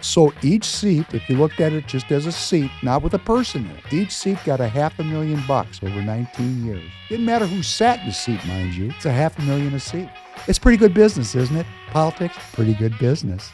So each seat, if you looked at it just as a seat, not with a person in it, each seat got $500,000 over 19 years. Didn't matter who sat in the seat, mind you. It's $500,000 a seat. It's pretty good business, isn't it? Politics, pretty good business.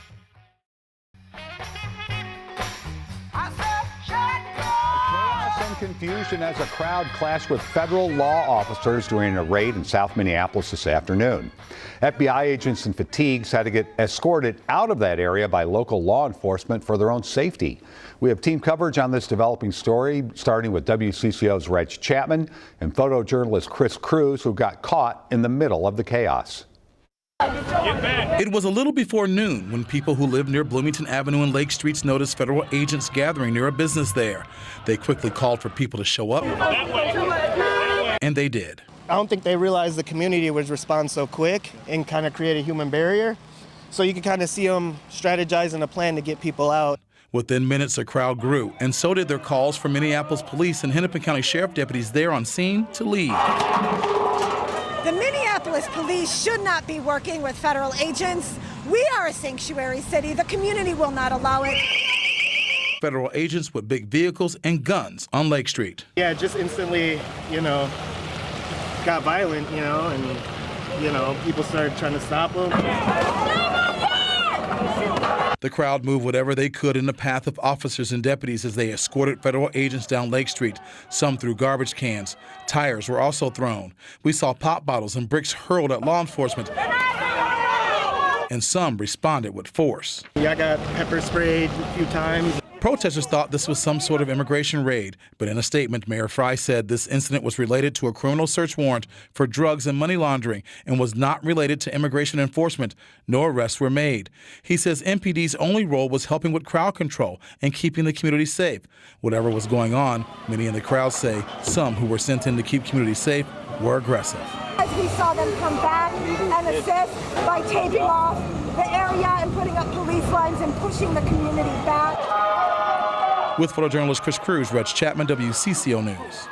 Confusion as a crowd clashed with federal law officers during a raid in South Minneapolis this afternoon. FBI agents in fatigues had to get escorted out of that area by local law enforcement for their own safety. We have team coverage on this developing story, starting with WCCO's Reg Chapman and photojournalist Chris Cruz, who got caught in the middle of the chaos. It was a little before noon when people who live near Bloomington Avenue and Lake Streets noticed federal agents gathering near a business there. They quickly called for people to show up, and they did. I don't think they realized the community would respond so quick and kind of create a human barrier. So you can kind of see them strategizing a plan to get people out. Within minutes, the crowd grew, and so did their calls for Minneapolis police and Hennepin County Sheriff deputies there on scene to leave. The Minneapolis police should not be working with federal agents. We are a sanctuary city. The community will not allow it. Federal agents with big vehicles and guns on Lake Street. Yeah, just instantly, got violent, and, people started trying to stop them. The crowd moved whatever they could in the path of officers and deputies as they escorted federal agents down Lake Street. Some threw garbage cans. Tires were also thrown. We saw pop bottles and bricks hurled at law enforcement. And some responded with force. Yeah, I got pepper sprayed a few times. Protesters thought this was some sort of immigration raid, but in a statement, Mayor Fry said this incident was related to a criminal search warrant for drugs and money laundering and was not related to immigration enforcement. No arrests were made. He says MPD's only role was helping with crowd control and keeping the community safe. Whatever was going on, many in the crowd say some who were sent in to keep communities safe were aggressive. As we saw them come back and assist by taping off the area and putting up police lines and pushing the community back. With photojournalist Chris Cruz, Reg Chapman, WCCO News.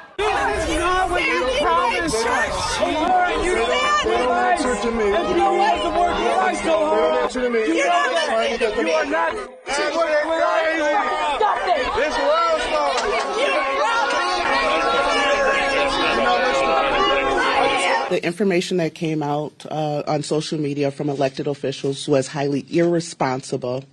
The information that came out on social media from elected officials was highly irresponsible.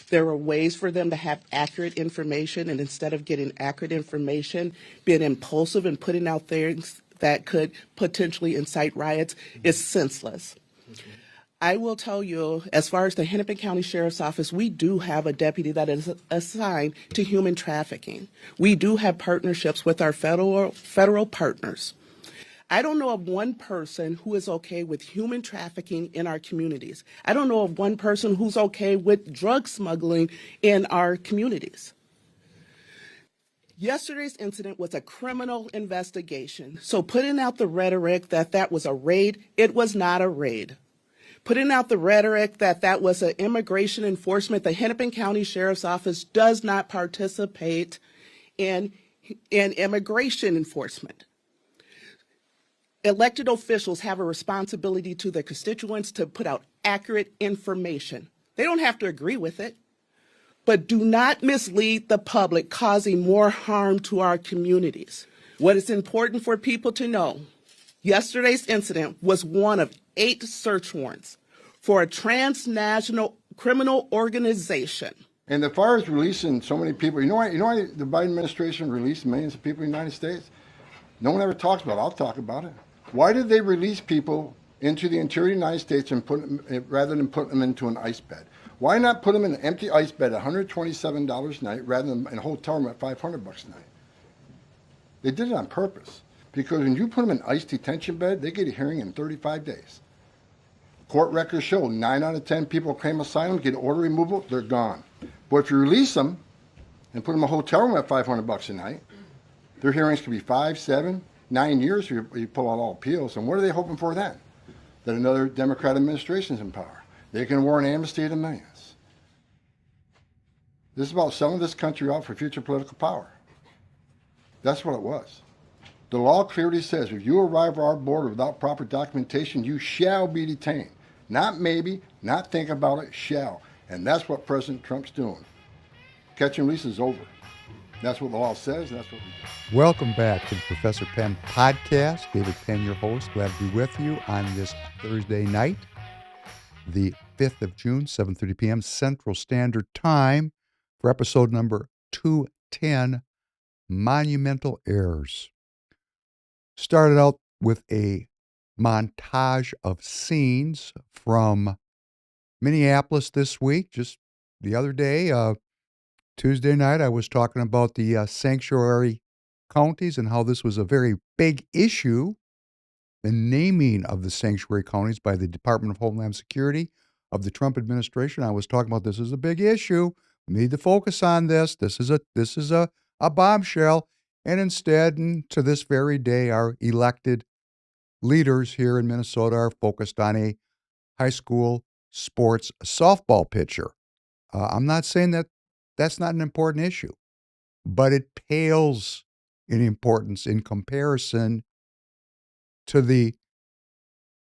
There were ways for them to have accurate information, and instead of getting accurate information, being impulsive and putting out things that could potentially incite riots is senseless. I will tell you, as far as the Hennepin County Sheriff's Office, we do have a deputy that is assigned to human trafficking. We do have partnerships with our federal partners. I don't know of one person who is okay with human trafficking in our communities. I don't know of one person who's okay with drug smuggling in our communities. Yesterday's incident was a criminal investigation. So putting out the rhetoric that that was a raid, it was not a raid. Putting out the rhetoric that that was an immigration enforcement, the Hennepin County Sheriff's Office does not participate in immigration enforcement. Elected officials have a responsibility to their constituents to put out accurate information. They don't have to agree with it, but do not mislead the public, causing more harm to our communities. What is important for people to know, yesterday's incident was one of 8 search warrants for a transnational criminal organization. And as far as releasing so many people, you know why the Biden administration released millions of people in the United States? No one ever talks about it. I'll talk about it. Why did they release people into the interior of the United States and put them, rather than put them into an ice bed? Why not put them in an empty ice bed at $127 a night rather than in a hotel room at $500 a night? They did it on purpose, because when you put them in ice detention bed, they get a hearing in 35 days. Court records show 9 out of 10 people claim asylum, get order removal, they're gone. But if you release them and put them in a hotel room at $500 a night, their hearings could be 5, 7, 9 years if you pull out all appeals. And what are they hoping for then? That another Democrat administration is in power. They can award an amnesty to millions. This is about selling this country out for future political power. That's what it was. The law clearly says if you arrive at our border without proper documentation, you shall be detained. Not maybe, not think about it, shall. And that's what President Trump's doing. Catch and release is over. That's what the law says, and that's what we do. Welcome back to the Professor Penn podcast. David Penn, your host. Glad to be with you on this Thursday night, the 5th of June, 7:30 p.m. Central Standard Time for episode number 210, Monumental Errors. Started out with a montage of scenes from Minneapolis this week. Just the other day, Tuesday night, I was talking about the sanctuary counties and how this was a very big issue, the naming of the sanctuary counties by the Department of Homeland Security of the Trump administration. I was talking about this is a big issue. We need to focus on this. This is a bombshell. And instead, and to this very day, our elected leaders here in Minnesota are focused on a high school sports softball pitcher. I'm not saying that that's not an important issue, but it pales in importance in comparison to the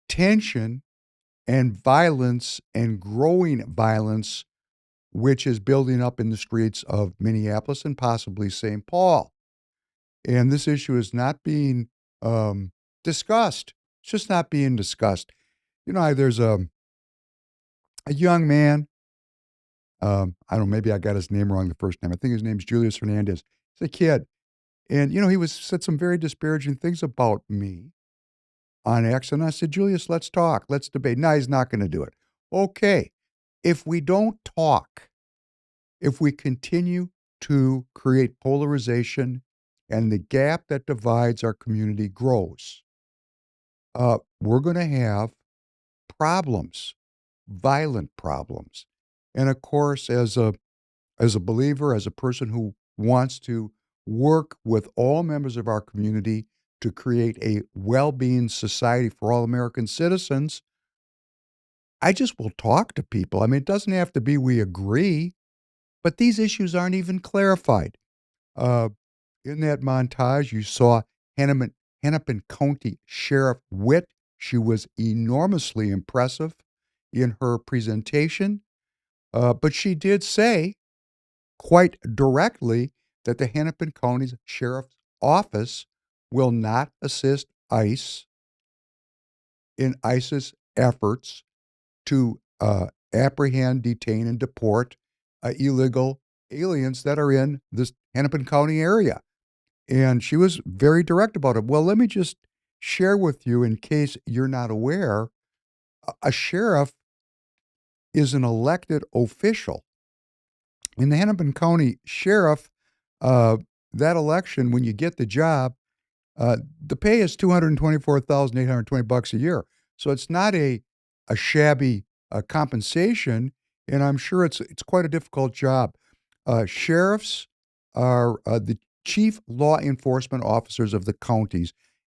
tension and violence and growing violence which is building up in the streets of Minneapolis and possibly St. Paul. And this issue is not being discussed. It's just not being discussed. You know, there's a young man. I don't know, maybe I got his name wrong the first time. I think his name's Julius Hernandez. He's a kid. And, you know, he said some very disparaging things about me on X. And I said, Julius, let's talk. Let's debate. No, he's not going to do it. Okay. If we don't talk, if we continue to create polarization and the gap that divides our community grows, we're going to have problems, violent problems. And of course, as a believer, as a person who wants to work with all members of our community to create a well-being society for all American citizens, I just will talk to people. I mean, it doesn't have to be we agree, but these issues aren't even clarified. In that montage, you saw Hennepin County Sheriff Witt. She was enormously impressive in her presentation. But she did say quite directly that the Hennepin County Sheriff's Office will not assist ICE in ICE's efforts to apprehend, detain, and deport illegal aliens that are in this Hennepin County area. And she was very direct about it. Well, let me just share with you, in case you're not aware, a sheriff is an elected official. In the Hennepin County Sheriff, that election, when you get the job, the pay is $224,820 a year. So it's not a shabby compensation, and I'm sure it's quite a difficult job. Sheriffs are the chief law enforcement officers of the counties.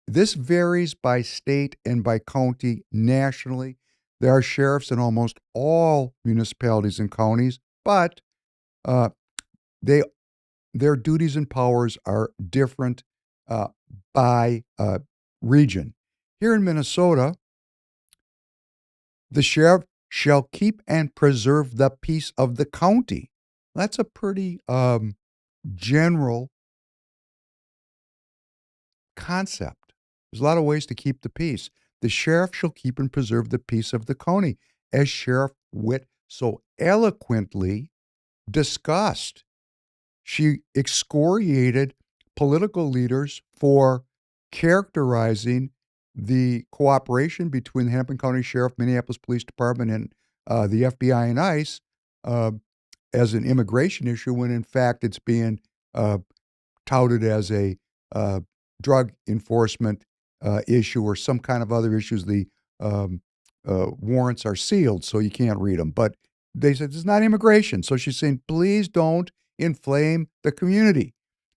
This varies by state and by county nationally. There are sheriffs in almost all municipalities and counties, but their duties and powers are different by region. Here in Minnesota, the sheriff shall keep and preserve the peace of the county. That's a pretty general concept. There's a lot of ways to keep the peace. The sheriff shall keep and preserve the peace of the county, as Sheriff Witt so eloquently discussed. She excoriated political leaders for characterizing the cooperation between the Hennepin County Sheriff, Minneapolis Police Department, and the FBI and ICE as an immigration issue, when in fact it's being touted as a drug enforcement issue or some kind of other issues. The warrants are sealed, so you can't read them. But they said it's not immigration. So she's saying, please don't inflame the community.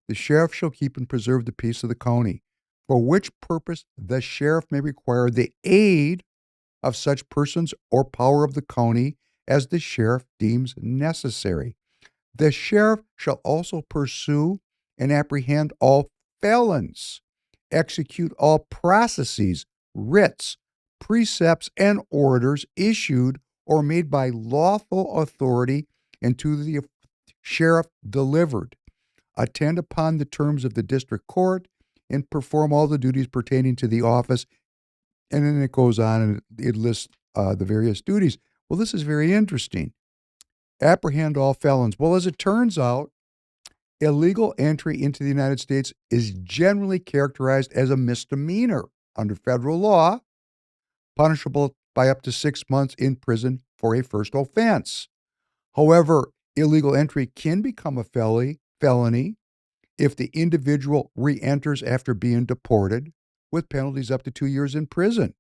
The sheriff shall keep and preserve the peace of the county, for which purpose the sheriff may require the aid of such persons or power of the county as the sheriff deems necessary. The sheriff shall also pursue and apprehend all felons, execute all processes, writs, precepts, and orders issued or made by lawful authority and to the sheriff delivered, attend upon the terms of the district court, and perform all the duties pertaining to the office. And then it goes on and it lists the various duties. Well, this is very interesting. Apprehend all felons. Well, as it turns out, illegal entry into the United States is generally characterized as a misdemeanor under federal law, punishable by up to 6 months in prison for a first offense. However, illegal entry can become a felony if the individual re-enters after being deported, with penalties up to 2 years in prison,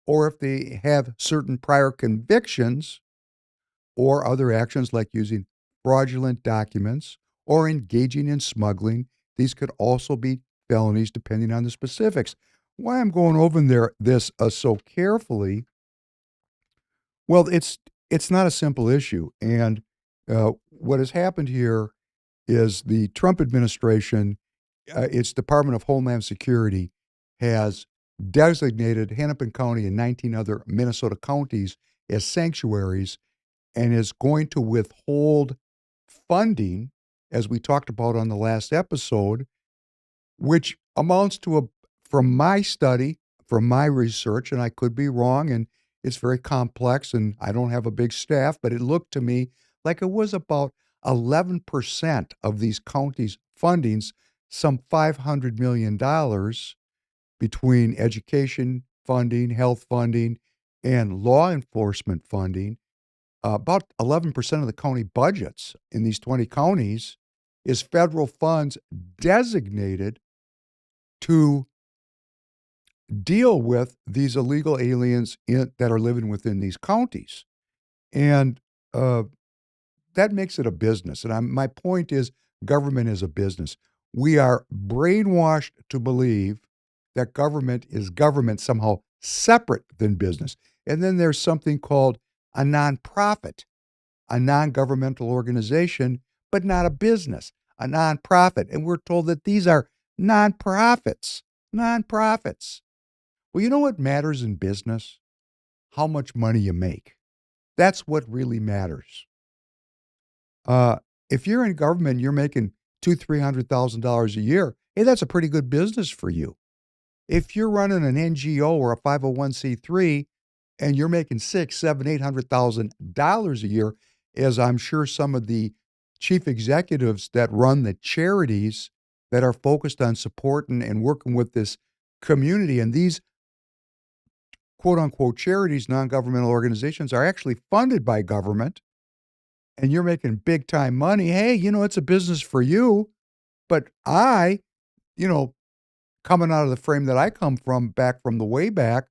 or if they have certain prior convictions or other actions like using fraudulent documents or engaging in smuggling. These could also be felonies depending on the specifics. Why I'm going over this so carefully, well, it's not a simple issue. And what has happened here is the Trump administration, its Department of Homeland Security, has designated Hennepin County and 19 other Minnesota counties as sanctuaries and is going to withhold funding, as we talked about on the last episode, which amounts to from my study, from my research, and I could be wrong, and it's very complex, and I don't have a big staff, but it looked to me like it was about 11% of these counties' fundings, some $500 million between education funding, health funding, and law enforcement funding. About 11% of the county budgets in these 20 counties is federal funds designated to deal with these illegal aliens that are living within these counties. And that makes it a business. And my point is, government is a business. We are brainwashed to believe that government is government somehow separate than business. And then there's something called a nonprofit, a non-governmental organization, but not a business, a nonprofit. And we're told that these are nonprofits. Well, you know what matters in business? How much money you make. That's what really matters. If you're in government, you're making $200,000-$300,000 a year. Hey, that's a pretty good business for you. If you're running an NGO or a 501c3 and you're making $600,000, $700,000, $800,000 a year, as I'm sure some of the chief executives that run the charities that are focused on supporting and working with this community, and these quote unquote charities, non-governmental organizations, are actually funded by government, and you're making big time money. Hey, it's a business for you. But coming out of the frame that I come from, back from the way back,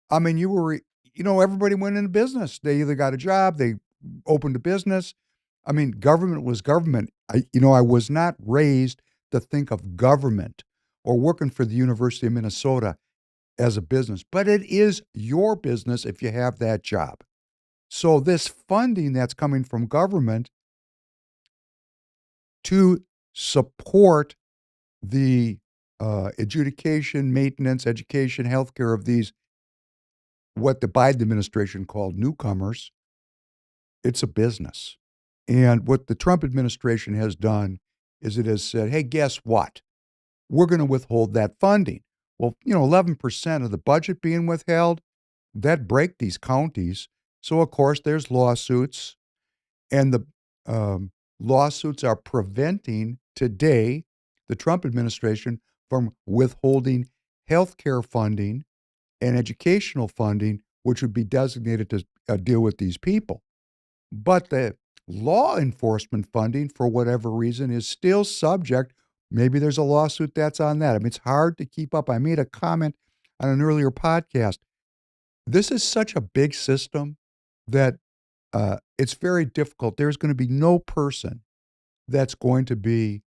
I mean, everybody went into business. They either got a job, they opened a business. I mean, government was government. I was not raised to think of government or working for the University of Minnesota as a business, but it is your business if you have that job. So this funding that's coming from government to support the adjudication, maintenance, education, healthcare of these, what the Biden administration called newcomers, it's a business. And what the Trump administration has done is it has said, hey, guess what? We're going to withhold that funding. Well, 11% of the budget being withheld, that break these counties. So, of course, there's lawsuits, and the lawsuits are preventing today the Trump administration from withholding healthcare funding and educational funding, which would be designated to deal with these people. But the law enforcement funding, for whatever reason, is still subject. Maybe there's a lawsuit that's on that. I mean, it's hard to keep up. I made a comment on an earlier podcast. This is such a big system that it's very difficult. There's going to be no person that's going to be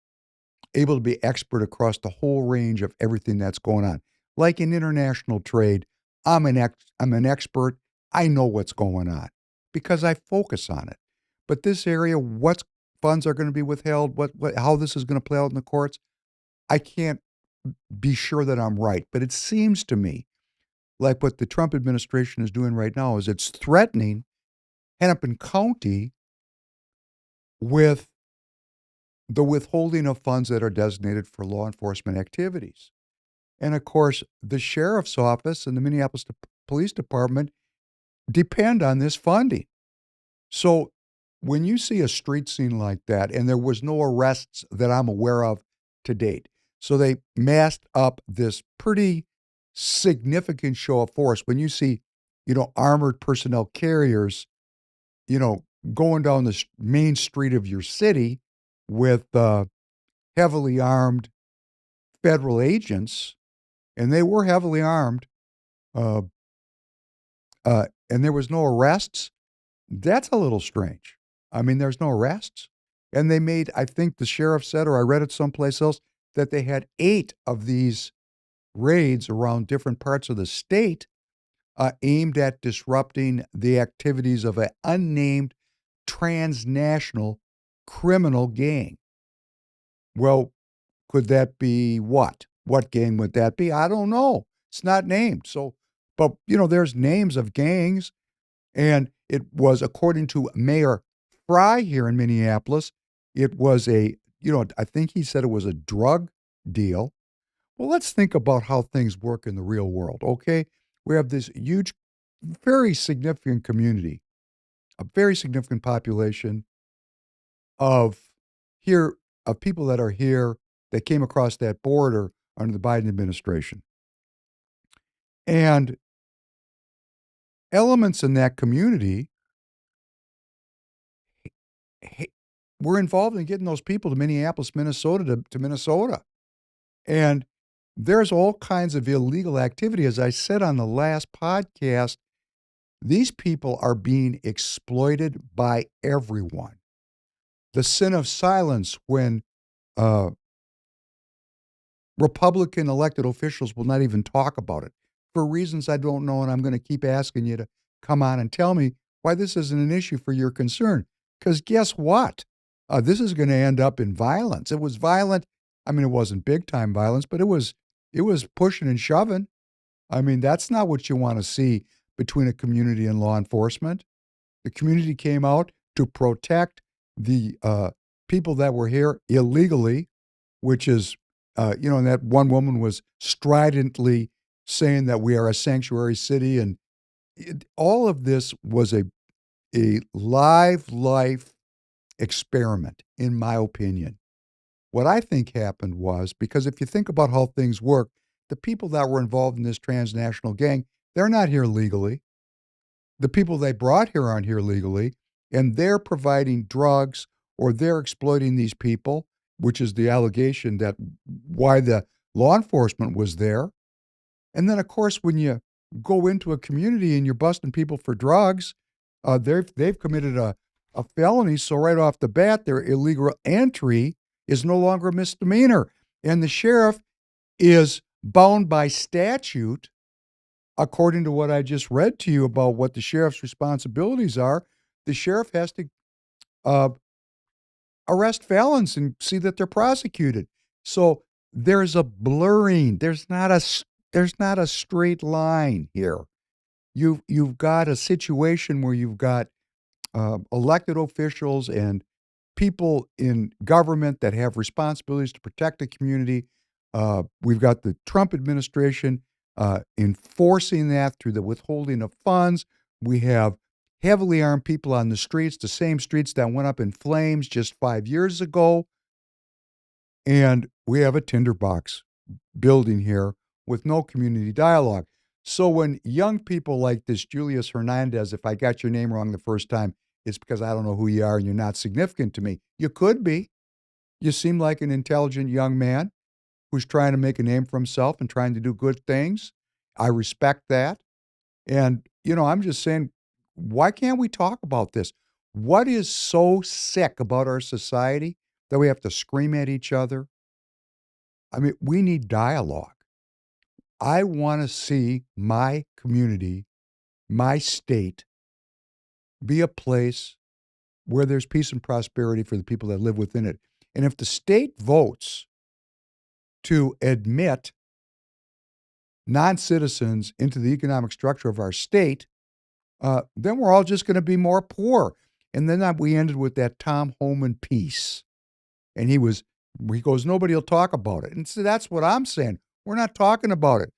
able to be expert across the whole range of everything that's going on. Like in international trade, I'm an expert. I know what's going on because I focus on it. But this area, what funds are going to be withheld, how this is going to play out in the courts, I can't be sure that I'm right. But it seems to me like what the Trump administration is doing right now is it's threatening Hennepin County with the withholding of funds that are designated for law enforcement activities. And of course, the sheriff's office and the Minneapolis Police Department depend on this funding. So when you see a street scene like that, and there was no arrests that I'm aware of to date, so they masked up this pretty significant show of force. When you see, armored personnel carriers, going down the main street of your city with heavily armed federal agents, and they were heavily armed, uh, and there was no arrests, that's a little strange. I mean, there's no arrests. And they made, I think the sheriff said, or I read it someplace else, that they had 8 of these raids around different parts of the state aimed at disrupting the activities of an unnamed transnational criminal gang. Well, could that be what? What gang would that be? I don't know. It's not named. So, but, there's names of gangs. And it was, according to Mayor Fry here in Minneapolis, it was I think he said it was a drug deal. Well, let's think about how things work in the real world, okay? We have this huge, very significant community, a very significant population of people that are here that came across that border under the Biden administration. And elements in that community were involved in getting those people to Minneapolis, Minnesota, to Minnesota. And there's all kinds of illegal activity. As I said on the last podcast, these people are being exploited by everyone. The sin of silence when Republican elected officials will not even talk about it for reasons I don't know, and I'm going to keep asking you to come on and tell me why this isn't an issue for your concern. Because guess what? This is going to end up in violence. It was violent. I mean, it wasn't big-time violence, but it was pushing and shoving. I mean, that's not what you want to see between a community and law enforcement. The community came out to protect the people that were here illegally, which is, and that one woman was stridently saying that we are a sanctuary city. And all of this was a life experiment, in my opinion. What I think happened was, because if you think about how things work, the people that were involved in this transnational gang, they're not here legally. The people they brought here aren't here legally, and they're providing drugs or they're exploiting these people, which is the allegation that why the law enforcement was there. And then, of course, when you go into a community and you're busting people for drugs, they've committed a felony. So right off the bat, their illegal entry is no longer a misdemeanor. And the sheriff is bound by statute, according to what I just read to you about what the sheriff's responsibilities are. The sheriff has to arrest felons and see that they're prosecuted. So there's a blurring. There's not a straight line here. You've got a situation where you've got elected officials and people in government that have responsibilities to protect the community. We've got the Trump administration enforcing that through the withholding of funds. We have heavily armed people on the streets, the same streets that went up in flames just 5 years ago. And we have a tinderbox building here with no community dialogue. So when young people like this Julius Hernandez, if I got your name wrong the first time, it's because I don't know who you are and you're not significant to me. You could be. You seem like an intelligent young man who's trying to make a name for himself and trying to do good things. I respect that. And, I'm just saying, why can't we talk about this? What is so sick about our society that we have to scream at each other? I mean, we need dialogue. I want to see my community, my state, be a place where there's peace and prosperity for the people that live within it. And if the state votes to admit non-citizens into the economic structure of our state, then we're all just going to be more poor. And then we ended with that Tom Homan piece. And he goes, nobody will talk about it. And so that's what I'm saying. We're not talking about it.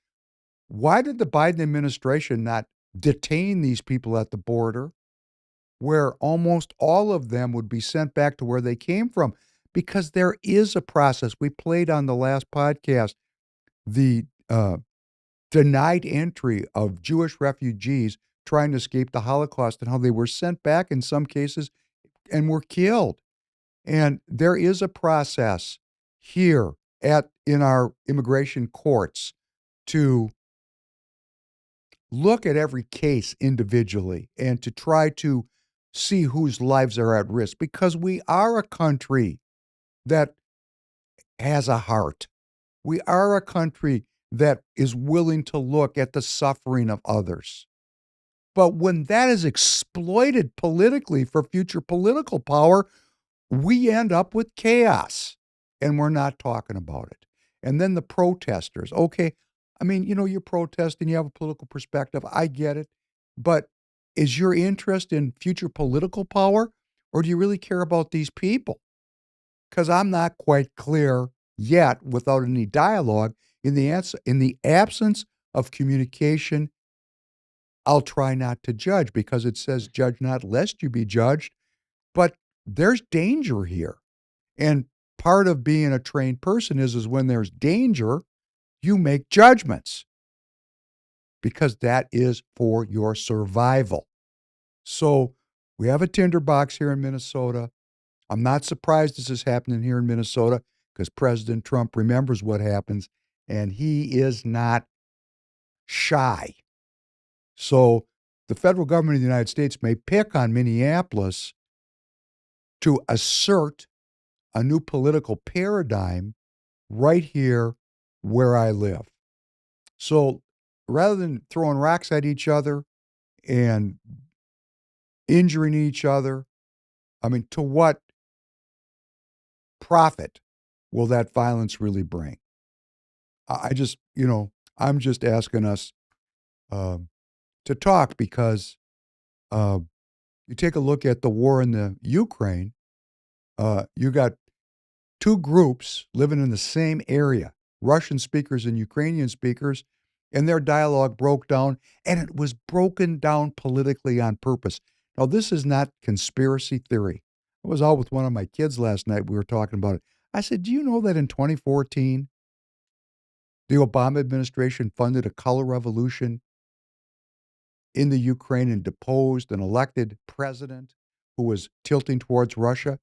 Why did the Biden administration not detain these people at the border where almost all of them would be sent back to where they came from? Because there is a process. We played on the last podcast the denied entry of Jewish refugees trying to escape the Holocaust and how they were sent back in some cases and were killed. And there is a process here in our immigration courts to look at every case individually and to try to see whose lives are at risk, because we are a country that has a heart. We are a country that is willing to look at the suffering of others. But when that is exploited politically for future political power, we end up with chaos, and we're not talking about it. And then the protesters. Okay, I mean, you're protesting, you have a political perspective. I get it. But is your interest in future political power, or do you really care about these people? Because I'm not quite clear yet, without any dialogue, in the absence of communication. I'll try not to judge, because it says judge not lest you be judged. But there's danger here. And part of being a trained person is when there's danger, you make judgments, because that is for your survival. So we have a tinderbox here in Minnesota. I'm not surprised this is happening here in Minnesota, because President Trump remembers what happens, and he is not shy. So the federal government of the United States may pick on Minneapolis to assert a new political paradigm right here where I live. So rather than throwing rocks at each other and injuring each other, I mean, to what profit will that violence really bring? I just, I'm just asking us to talk, because you take a look at the war in the Ukraine, you got two groups living in the same area, Russian speakers and Ukrainian speakers, and their dialogue broke down, and it was broken down politically on purpose. Now, this is not conspiracy theory. I was out with one of my kids last night. We were talking about it. I said, do you know that in 2014, the Obama administration funded a color revolution in the Ukraine and deposed an elected president who was tilting towards Russia?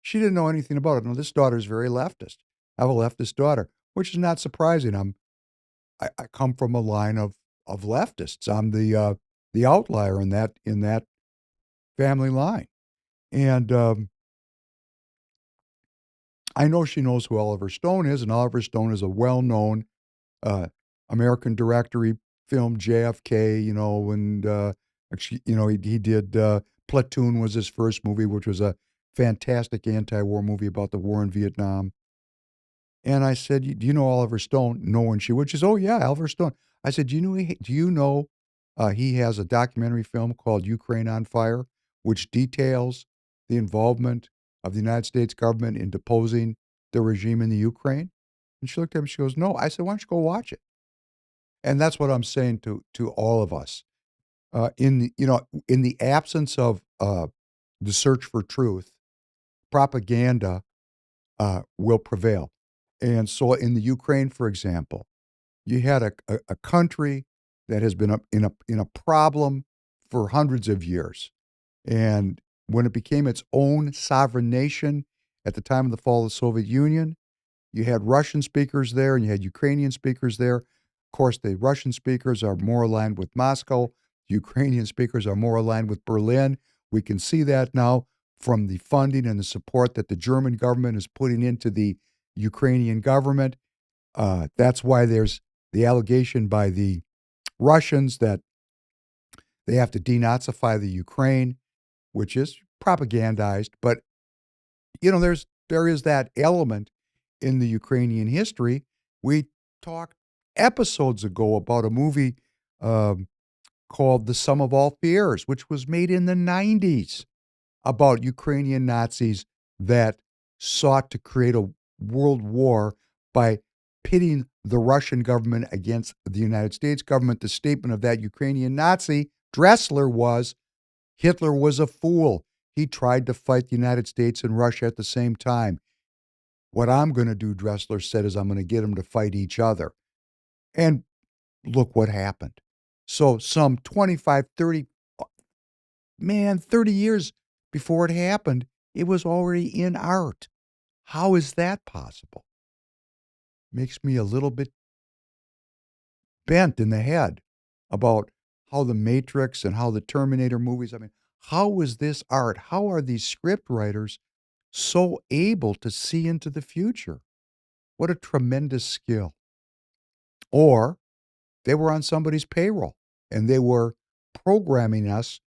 She didn't know anything about it. Now, this daughter is very leftist. I have a leftist daughter, which is not surprising. I come from a line of leftists. I'm the outlier in that family line. And I know she knows who Oliver Stone is, and Oliver Stone is a well-known American director. He filmed JFK, and actually, he did Platoon was his first movie, which was a fantastic anti-war movie about the war in Vietnam. And I said, do you know Oliver Stone? No, and she would. She said, oh yeah, Oliver Stone. I said, do you know he has a documentary film called Ukraine on Fire, which details the involvement of the United States government in deposing the regime in the Ukraine? And she looked at me, she goes, no. I said, why don't you go watch it? And that's what I'm saying to all of us. In the absence of the search for truth, propaganda will prevail. And so in the Ukraine, for example, you had a country that has been in a problem for hundreds of years. And when it became its own sovereign nation at the time of the fall of the Soviet Union, you had Russian speakers there and you had Ukrainian speakers there. Of course, the Russian speakers are more aligned with Moscow. The Ukrainian speakers are more aligned with Berlin. We can see that now from the funding and the support that the German government is putting into the Ukrainian government. That's why there's the allegation by the Russians that they have to denazify the Ukraine, which is propagandized. But, there is that element in the Ukrainian history. We talked episodes ago about a movie called The Sum of All Fears, which was made in the 90s about Ukrainian Nazis that sought to create a world war by pitting the Russian government against the United States government. The statement of that Ukrainian Nazi, Dressler, was Hitler was a fool. He tried to fight the United States and Russia at the same time. What I'm going to do, Dressler said, is I'm going to get them to fight each other. And look what happened. So some 25, 30 years before it happened, it was already in art. How is that possible? Makes me a little bit bent in the head about how the Matrix and how the Terminator movies, how is this art? How are these script writers so able to see into the future? What a tremendous skill. Or they were on somebody's payroll and they were programming us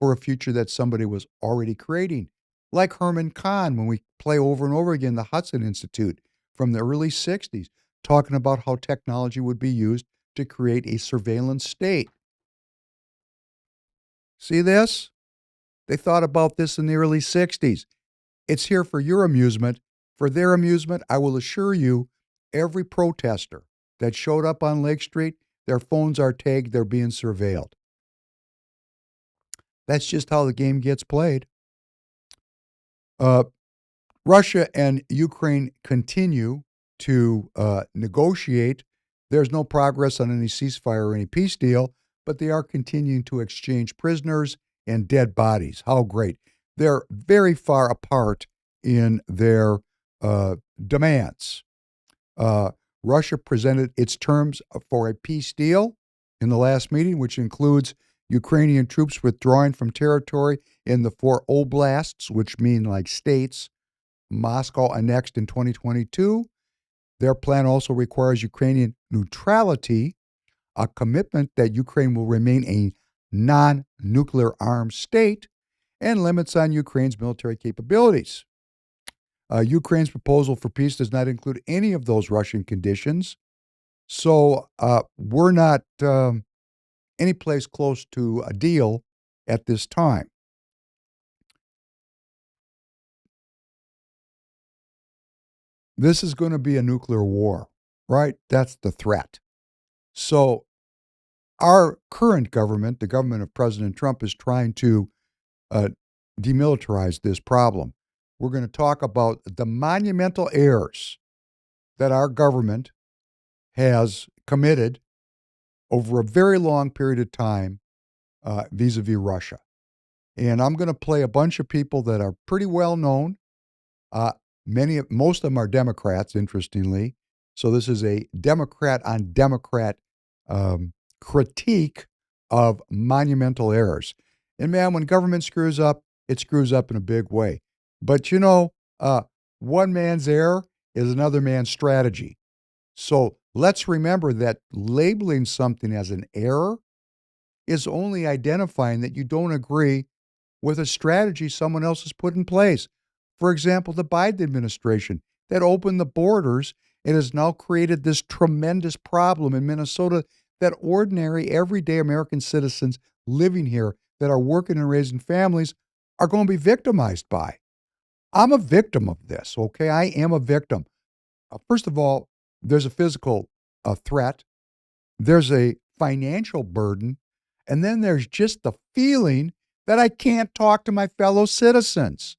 for a future that somebody was already creating. Like Herman Kahn, when we play over and over again the Hudson Institute from the early 60s, talking about how technology would be used to create a surveillance state. See this? They thought about this in the early 60s. It's here for your amusement. For their amusement, I will assure you, every protester that showed up on Lake Street, their phones are tagged, they're being surveilled. That's just how the game gets played. Russia and Ukraine continue to negotiate. There's no progress on any ceasefire or any peace deal, but they are continuing to exchange prisoners and dead bodies. How great. They're very far apart in their demands. Russia presented its terms for a peace deal in the last meeting, which includes Ukrainian troops withdrawing from territory in the 4 oblasts, which mean like states, Moscow annexed in 2022. Their plan also requires Ukrainian neutrality, a commitment that Ukraine will remain a non-nuclear armed state, and limits on Ukraine's military capabilities. Ukraine's proposal for peace does not include any of those Russian conditions, so we're not any place close to a deal at this time. This is going to be a nuclear war, right? That's the threat. So our current government, the government of President Trump, is trying to demilitarize this problem. We're going to talk about the monumental errors that our government has committed over a very long period of time vis-a-vis Russia. And I'm going to play a bunch of people that are pretty well known. Most of them are Democrats, interestingly. So this is a Democrat on Democrat critique of monumental errors. And man, when government screws up, it screws up in a big way. But one man's error is another man's strategy. So let's remember that labeling something as an error is only identifying that you don't agree with a strategy someone else has put in place. For example, the Biden administration that opened the borders and has now created this tremendous problem in Minnesota that ordinary, everyday American citizens living here that are working and raising families are going to be victimized by. I'm a victim of this, okay? I am a victim. First of all, there's a physical threat. There's a financial burden. And then there's just the feeling that I can't talk to my fellow citizens.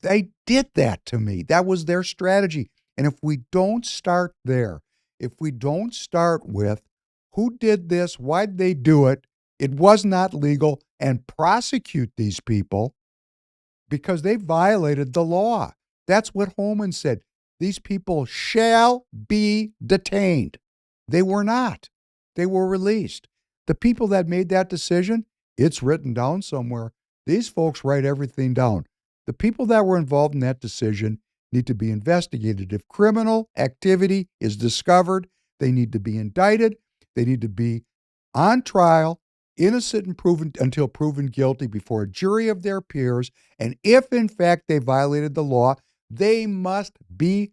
They did that to me. That was their strategy. And if we don't start there, if we don't start with who did this, why did they do it, it was not legal, and prosecute these people because they violated the law. That's what Holman said. These people shall be detained. They were not. They were released. The people that made that decision, it's written down somewhere. These folks write everything down. The people that were involved in that decision need to be investigated. If criminal activity is discovered, they need to be indicted. They need to be on trial, innocent and proven until proven guilty before a jury of their peers. And if in fact they violated the law, they must be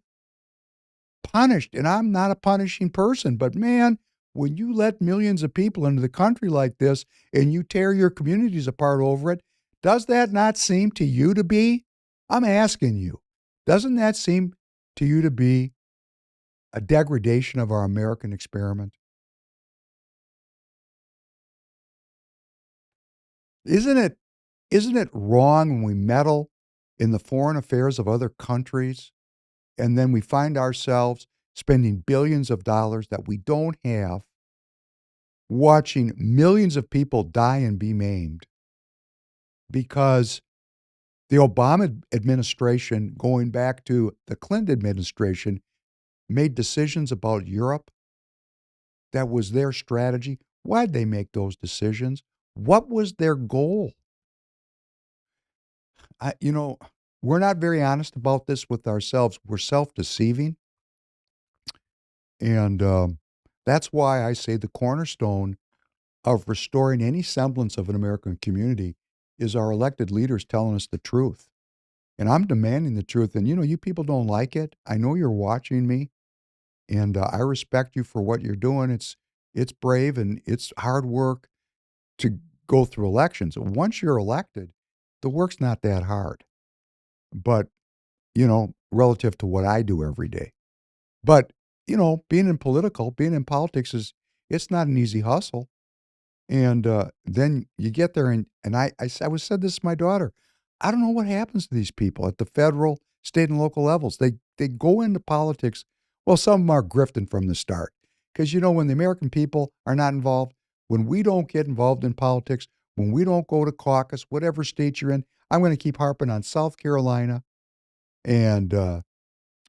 punished. And I'm not a punishing person, but man, when you let millions of people into the country like this and you tear your communities apart over it, does that not seem to you to be, I'm asking you, doesn't that seem to you to be a degradation of our American experiment? Isn't it wrong when we meddle in the foreign affairs of other countries and then we find ourselves spending billions of dollars that we don't have, watching millions of people die and be maimed because the Obama administration, going back to the Clinton administration, made decisions about Europe? That was their strategy. Why'd they make those decisions? What was their goal? You know, we're not very honest about this with ourselves. We're self-deceiving. And that's why I say the cornerstone of restoring any semblance of an American community is our elected leaders telling us the truth. And I'm demanding the truth. And, you people don't like it. I know you're watching me. And I respect you for what you're doing. It's brave and it's hard work to go through elections. Once you're elected, the work's not that hard. But, relative to what I do every day. But, being in politics it's not an easy hustle. And then you get there and I said this to my daughter. I don't know what happens to these people at the federal, state, and local levels. They go into politics. Well, some of them are grifting from the start. Because, when the American people are not involved, when we don't get involved in politics, when we don't go to caucus, whatever state you're in, I'm going to keep harping on South Carolina and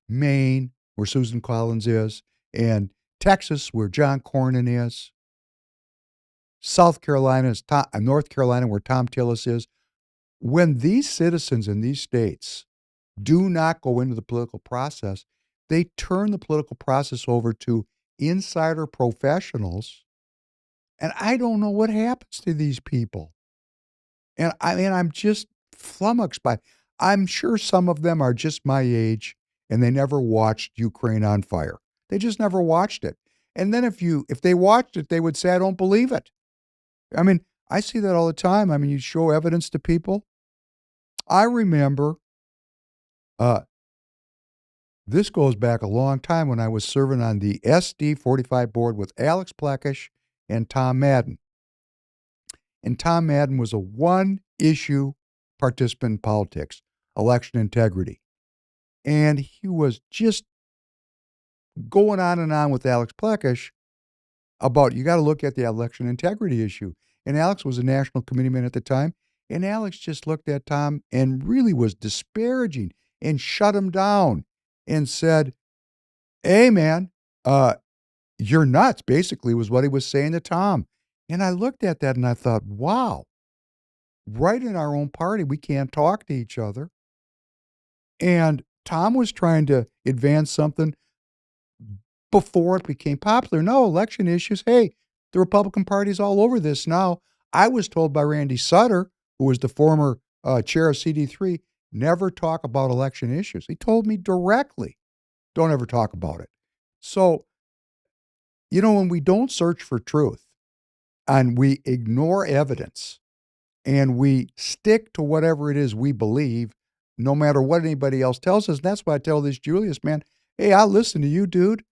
Maine, where Susan Collins is, and Texas, where John Cornyn is. South Carolina is North Carolina, where Tom Tillis is. When these citizens in these states do not go into the political process, they turn the political process over to insider professionals, and I don't know what happens to these people. And I'm just flummoxed by. I'm sure some of them are just my age, and they never watched Ukraine on fire. They just never watched it. And then if they watched it, they would say, "I don't believe it." I mean, I see that all the time. I mean, you show evidence to people. I remember, this goes back a long time when I was serving on the SD 45 board with Alex Plekish and Tom Madden. And Tom Madden was a one-issue participant in politics, election integrity. And he was just going on and on with Alex Plekish about, you got to look at the election integrity issue. And Alex was a national committeeman at the time. And Alex just looked at Tom and really was disparaging and shut him down and said, "Hey, man, you're nuts," basically was what he was saying to Tom. And I looked at that and I thought, wow, right in our own party, we can't talk to each other. And Tom was trying to advance something before it became popular. No, election issues. Hey, the Republican Party's all over this now. I was told by Randy Sutter, who was the former chair of CD3, never talk about election issues. He told me directly, don't ever talk about it. So, when we don't search for truth and we ignore evidence and we stick to whatever it is we believe, no matter what anybody else tells us, that's why I tell this Julius, man, hey, I'll listen to you, dude.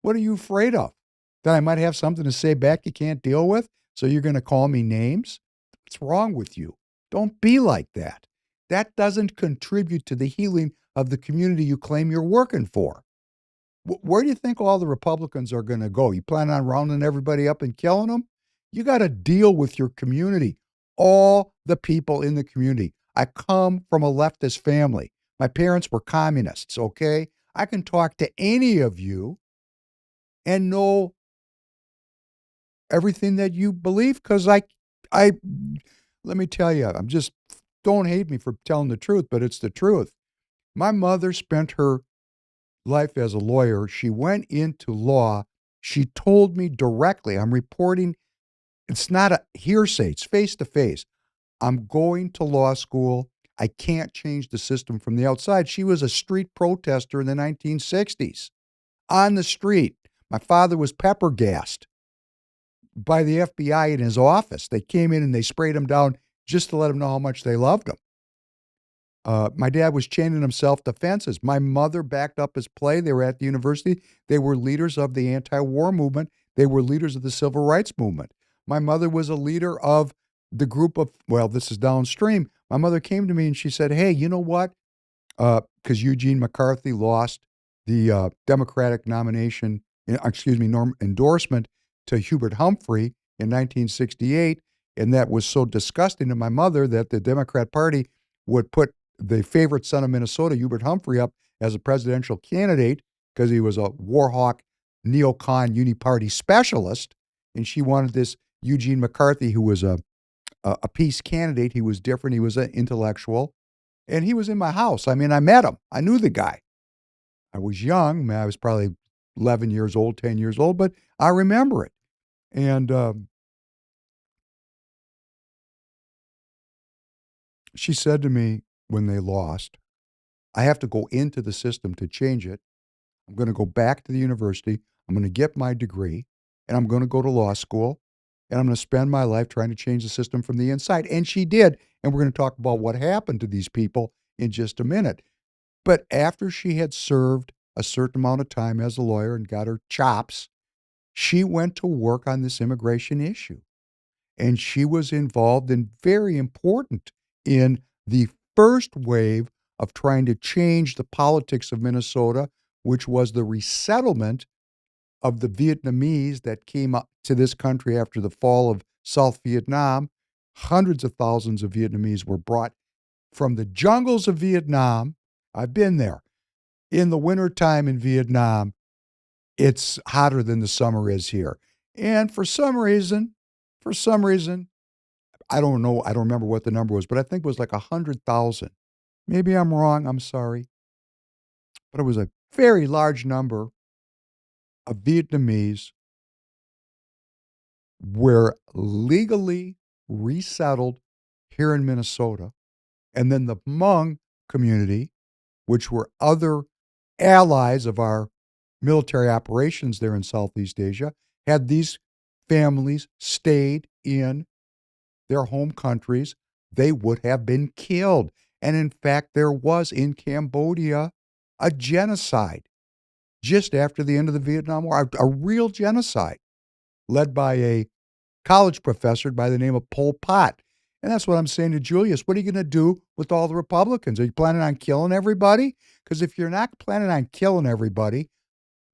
What are you afraid of? That I might have something to say back you can't deal with? So you're going to call me names? What's wrong with you? Don't be like that. That doesn't contribute to the healing of the community you claim you're working for. Where do you think all the Republicans are going to go? You plan on rounding everybody up and killing them? You got to deal with your community, all the people in the community. I come from a leftist family. My parents were communists, okay? I can talk to any of you and know everything that you believe because I let me tell you, don't hate me for telling the truth, but it's the truth. My mother spent her life as a lawyer. She went into law. She told me directly, I'm reporting, it's not a hearsay, it's face to face. I'm going to law school. I can't change the system from the outside. She was a street protester in the 1960s. on the street. My father was pepper gassed by the FBI in his office. They came in and they sprayed him down just to let him know how much they loved him. My dad was chaining himself to fences. My mother backed up his play. They were at the university. They were leaders of the anti-war movement. They were leaders of the civil rights movement. My mother was a leader of the group of, well, this is downstream. My mother came to me and she said, hey, you know what? Because Eugene McCarthy lost the Democratic nomination, endorsement to Hubert Humphrey in 1968. And that was so disgusting to my mother that the Democrat Party would put the favorite son of Minnesota, Hubert Humphrey, up as a presidential candidate because he was a war hawk, neocon, uniparty specialist. And she wanted this Eugene McCarthy, who was a peace candidate. He was different. He was an intellectual. And he was in my house. I mean, I met him. I knew the guy. I was young. I was probably 11 years old, 10 years old, but I remember it. And she said to me when they lost, I have to go into the system to change it. I'm going to go back to the university. I'm going to get my degree, and I'm going to go to law school, and I'm going to spend my life trying to change the system from the inside. And she did. And we're going to talk about what happened to these people in just a minute. But after she had served a certain amount of time as a lawyer and got her chops, she went to work on this immigration issue. And she was involved in very important in the first wave of trying to change the politics of Minnesota, which was the resettlement of the Vietnamese that came up to this country after the fall of South Vietnam. Hundreds of thousands of Vietnamese were brought from the jungles of Vietnam. I've been there. In the wintertime in Vietnam, it's hotter than the summer is here. And for some reason, I don't know, I don't remember what the number was, but I think it was like 100,000. Maybe I'm wrong, I'm sorry. But it was a very large number of Vietnamese were legally resettled here in Minnesota. And then the Hmong community, which were other allies of our military operations there in Southeast Asia, had these families stayed in their home countries, they would have been killed. And in fact, there was in Cambodia a genocide just after the end of the Vietnam War, a real genocide led by a college professor by the name of Pol Pot. And that's what I'm saying to Julius. What are you going to do with all the Republicans? Are you planning on killing everybody? Because if you're not planning on killing everybody,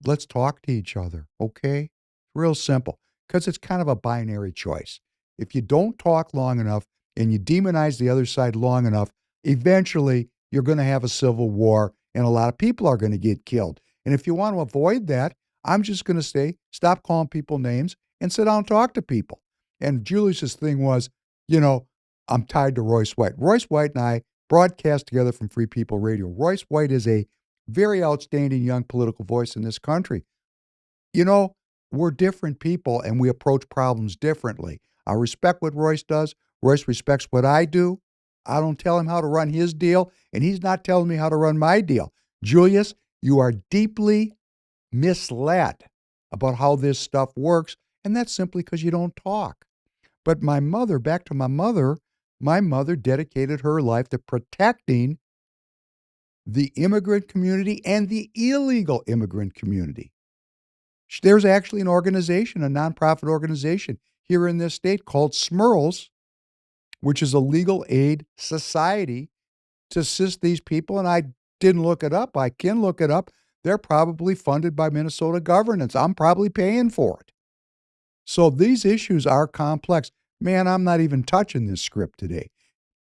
let's talk to each other, okay? Real simple, because it's kind of a binary choice. If you don't talk long enough and you demonize the other side long enough, eventually you're going to have a civil war and a lot of people are going to get killed. And if you want to avoid that, I'm just going to say, stop calling people names and sit down and talk to people. And Julius's thing was, I'm tied to Royce White. Royce White and I broadcast together from Free People Radio. Royce White is a very outstanding young political voice in this country. We're different people and we approach problems differently. I respect what Royce does. Royce respects what I do. I don't tell him how to run his deal, and he's not telling me how to run my deal. Julius, you are deeply misled about how this stuff works, and that's simply because you don't talk. But my mother dedicated her life to protecting the immigrant community and the illegal immigrant community. There's actually an organization, a nonprofit organization here in this state called SMIRLS, which is a legal aid society to assist these people. And I didn't look it up. I can look it up. They're probably funded by Minnesota governance. I'm probably paying for it. So these issues are complex. Man, I'm not even touching this script today.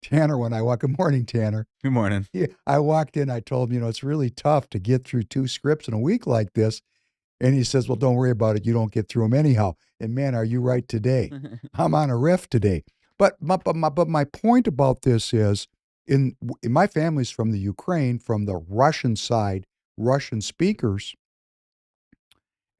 Tanner, good morning, Tanner. Good morning. Yeah, I walked in, I told him, it's really tough to get through 2 scripts in a week like this. And he says, well, don't worry about it. You don't get through them anyhow. And man, are you right today? I'm on a riff today. But my point about this is, in my family's from the Ukraine, from the Russian side, Russian speakers,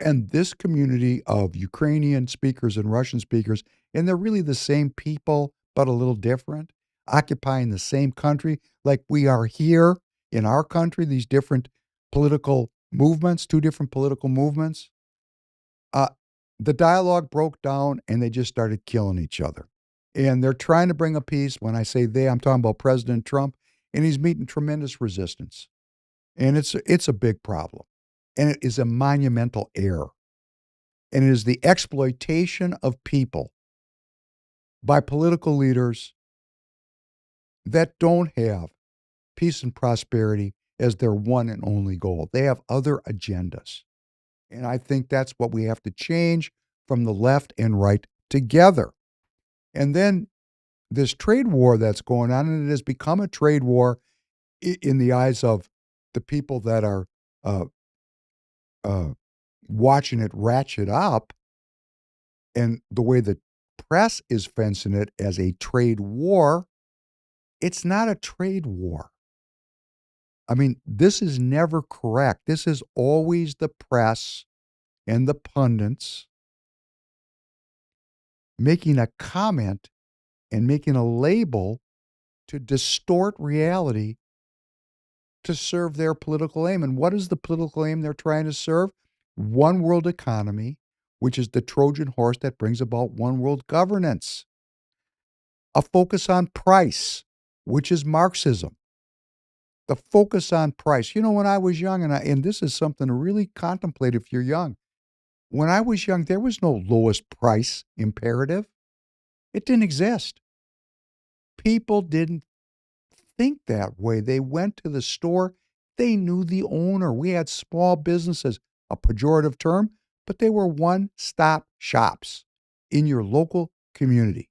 and this community of Ukrainian speakers and Russian speakers, and they're really the same people, but a little different, occupying the same country like we are here in our country, these different political movements, two different political movements. Uh, the dialogue broke down and they just started killing each other. And they're trying to bring a peace. When I say they, I'm talking about President Trump, and he's meeting tremendous resistance. And it's a big problem. And it is a monumental error. And it is the exploitation of people by political leaders that don't have peace and prosperity as their one and only goal. They have other agendas. And I think that's what we have to change from the left and right together. And then this trade war that's going on, and it has become a trade war in the eyes of the people that are watching it ratchet up, and the way the press is fencing it as a trade war. It's not a trade war. I mean, this is never correct. This is always the press and the pundits making a comment and making a label to distort reality to serve their political aim. And what is the political aim they're trying to serve? One world economy, which is the Trojan horse that brings about one world governance. A focus on price, which is Marxism. The focus on price. You know, when I was young, and this is something to really contemplate if you're young. When I was young, there was no lowest price imperative. It didn't exist. People didn't think that way. They went to the store. They knew the owner. We had small businesses, a pejorative term, but they were one-stop shops in your local community.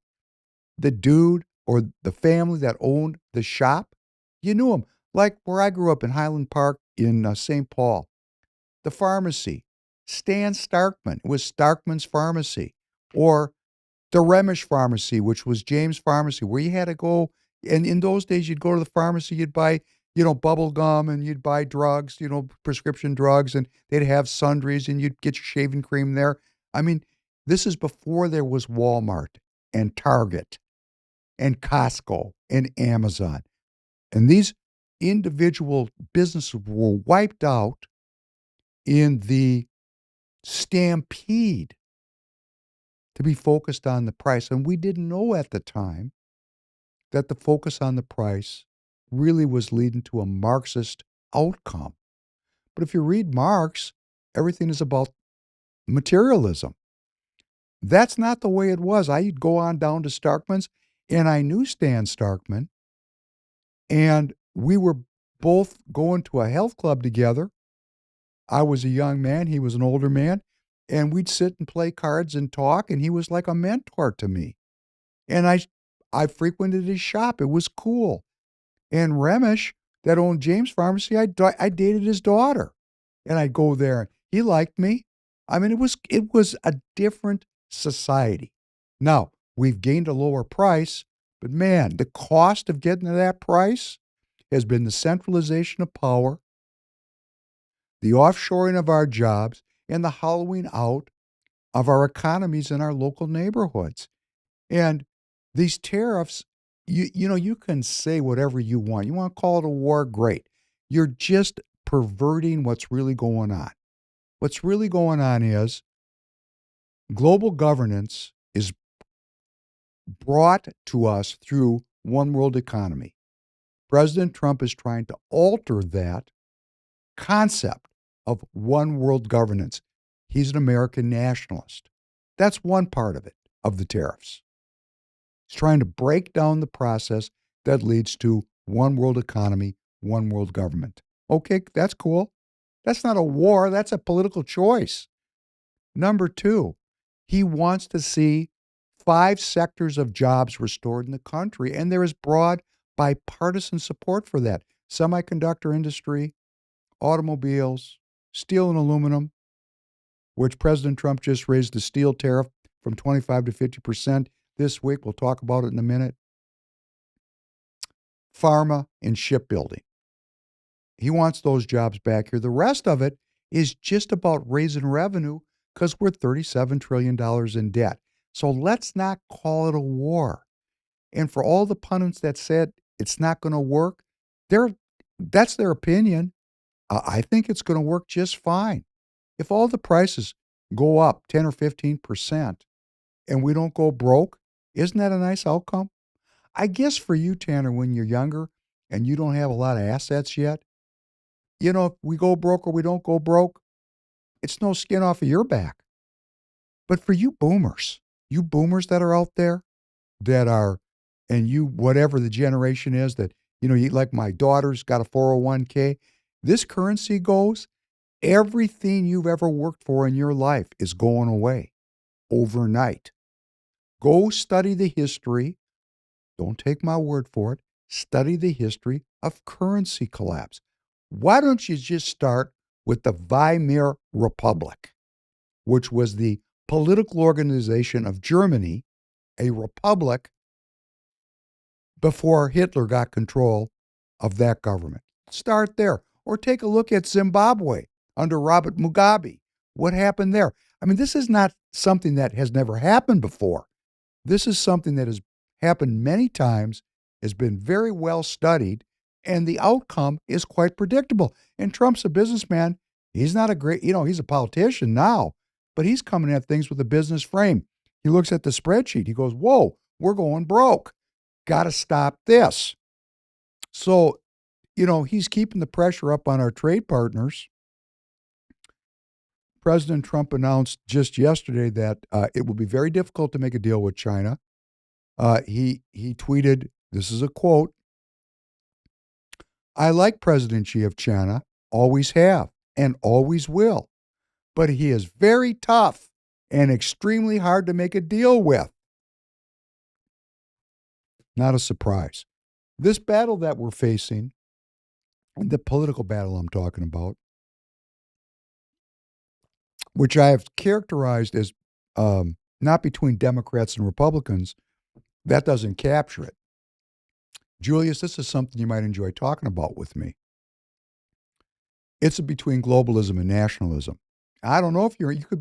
The dude or the family that owned the shop, you knew them. Like where I grew up in Highland Park in St. Paul, the pharmacy, Stan Starkman. It was Starkman's Pharmacy. Or the Remish Pharmacy, which was James' Pharmacy, where you had to go. And in those days, you'd go to the pharmacy, you'd buy, bubble gum, and you'd buy drugs, prescription drugs, and they'd have sundries, and you'd get your shaving cream there. I mean, this is before there was Walmart and Target and Costco and Amazon. And these individual businesses were wiped out in the stampede to be focused on the price. And we didn't know at the time that the focus on the price really was leading to a Marxist outcome. But if you read Marx, everything is about materialism. That's not the way it was. I'd go on down to Starkman's, and I knew Stan Starkman, and we were both going to a health club together. I was a young man, he was an older man, and we'd sit and play cards and talk, and he was like a mentor to me. And I frequented his shop. It was cool. And Remish, that owned James' Pharmacy, I dated his daughter. And I'd go there. He liked me. I mean, it was a different society. Now, we've gained a lower price, but man, the cost of getting to that price has been the centralization of power, the offshoring of our jobs, and the hollowing out of our economies in our local neighborhoods. And these tariffs, you can say whatever you want. You want to call it a war, great. You're just perverting what's really going on. What's really going on is global governance is brought to us through one world economy. President Trump is trying to alter that concept of one world governance. He's an American nationalist. That's one part of it, of the tariffs. He's trying to break down the process that leads to one world economy, one world government. Okay, that's cool. That's not a war. That's a political choice. Number two, he wants to see 5 sectors of jobs restored in the country, and there is broad bipartisan support for that. Semiconductor industry, automobiles, steel and aluminum, which President Trump just raised the steel tariff from 25 to 50% this week. We'll talk about it in a minute. Pharma and shipbuilding. He wants those jobs back here. The rest of it is just about raising revenue because we're $37 trillion in debt. So let's not call it a war. And for all the pundits that said it's not going to work, that's their opinion. I think it's going to work just fine. If all the prices go up 10 or 15% and we don't go broke, isn't that a nice outcome? I guess for you, Tanner, when you're younger and you don't have a lot of assets yet, if we go broke or we don't go broke, it's no skin off of your back. But for you boomers that are out there that are, and you, whatever the generation is that, you like my daughter's got a 401k, this currency goes, everything you've ever worked for in your life is going away overnight. Go study the history. Don't take my word for it. Study the history of currency collapse. Why don't you just start with the Weimar Republic, which was the political organization of Germany, a republic before Hitler got control of that government. Start there. Or take a look at Zimbabwe under Robert Mugabe. What happened there? I mean, this is not something that has never happened before. This is something that has happened many times, has been very well studied, and the outcome is quite predictable. And Trump's a businessman. He's not a great, he's a politician now, but he's coming at things with a business frame. He looks at the spreadsheet. He goes, whoa, we're going broke. Got to stop this. So, he's keeping the pressure up on our trade partners. President Trump announced just yesterday that it will be very difficult to make a deal with China. He tweeted, this is a quote, "I like President Xi of China, always have, and always will. But he is very tough and extremely hard to make a deal with." Not a surprise. This battle that we're facing, the political battle I'm talking about, which I have characterized as not between Democrats and Republicans, that doesn't capture it. Julius, this is something you might enjoy talking about with me. It's between globalism and nationalism. I don't know if you could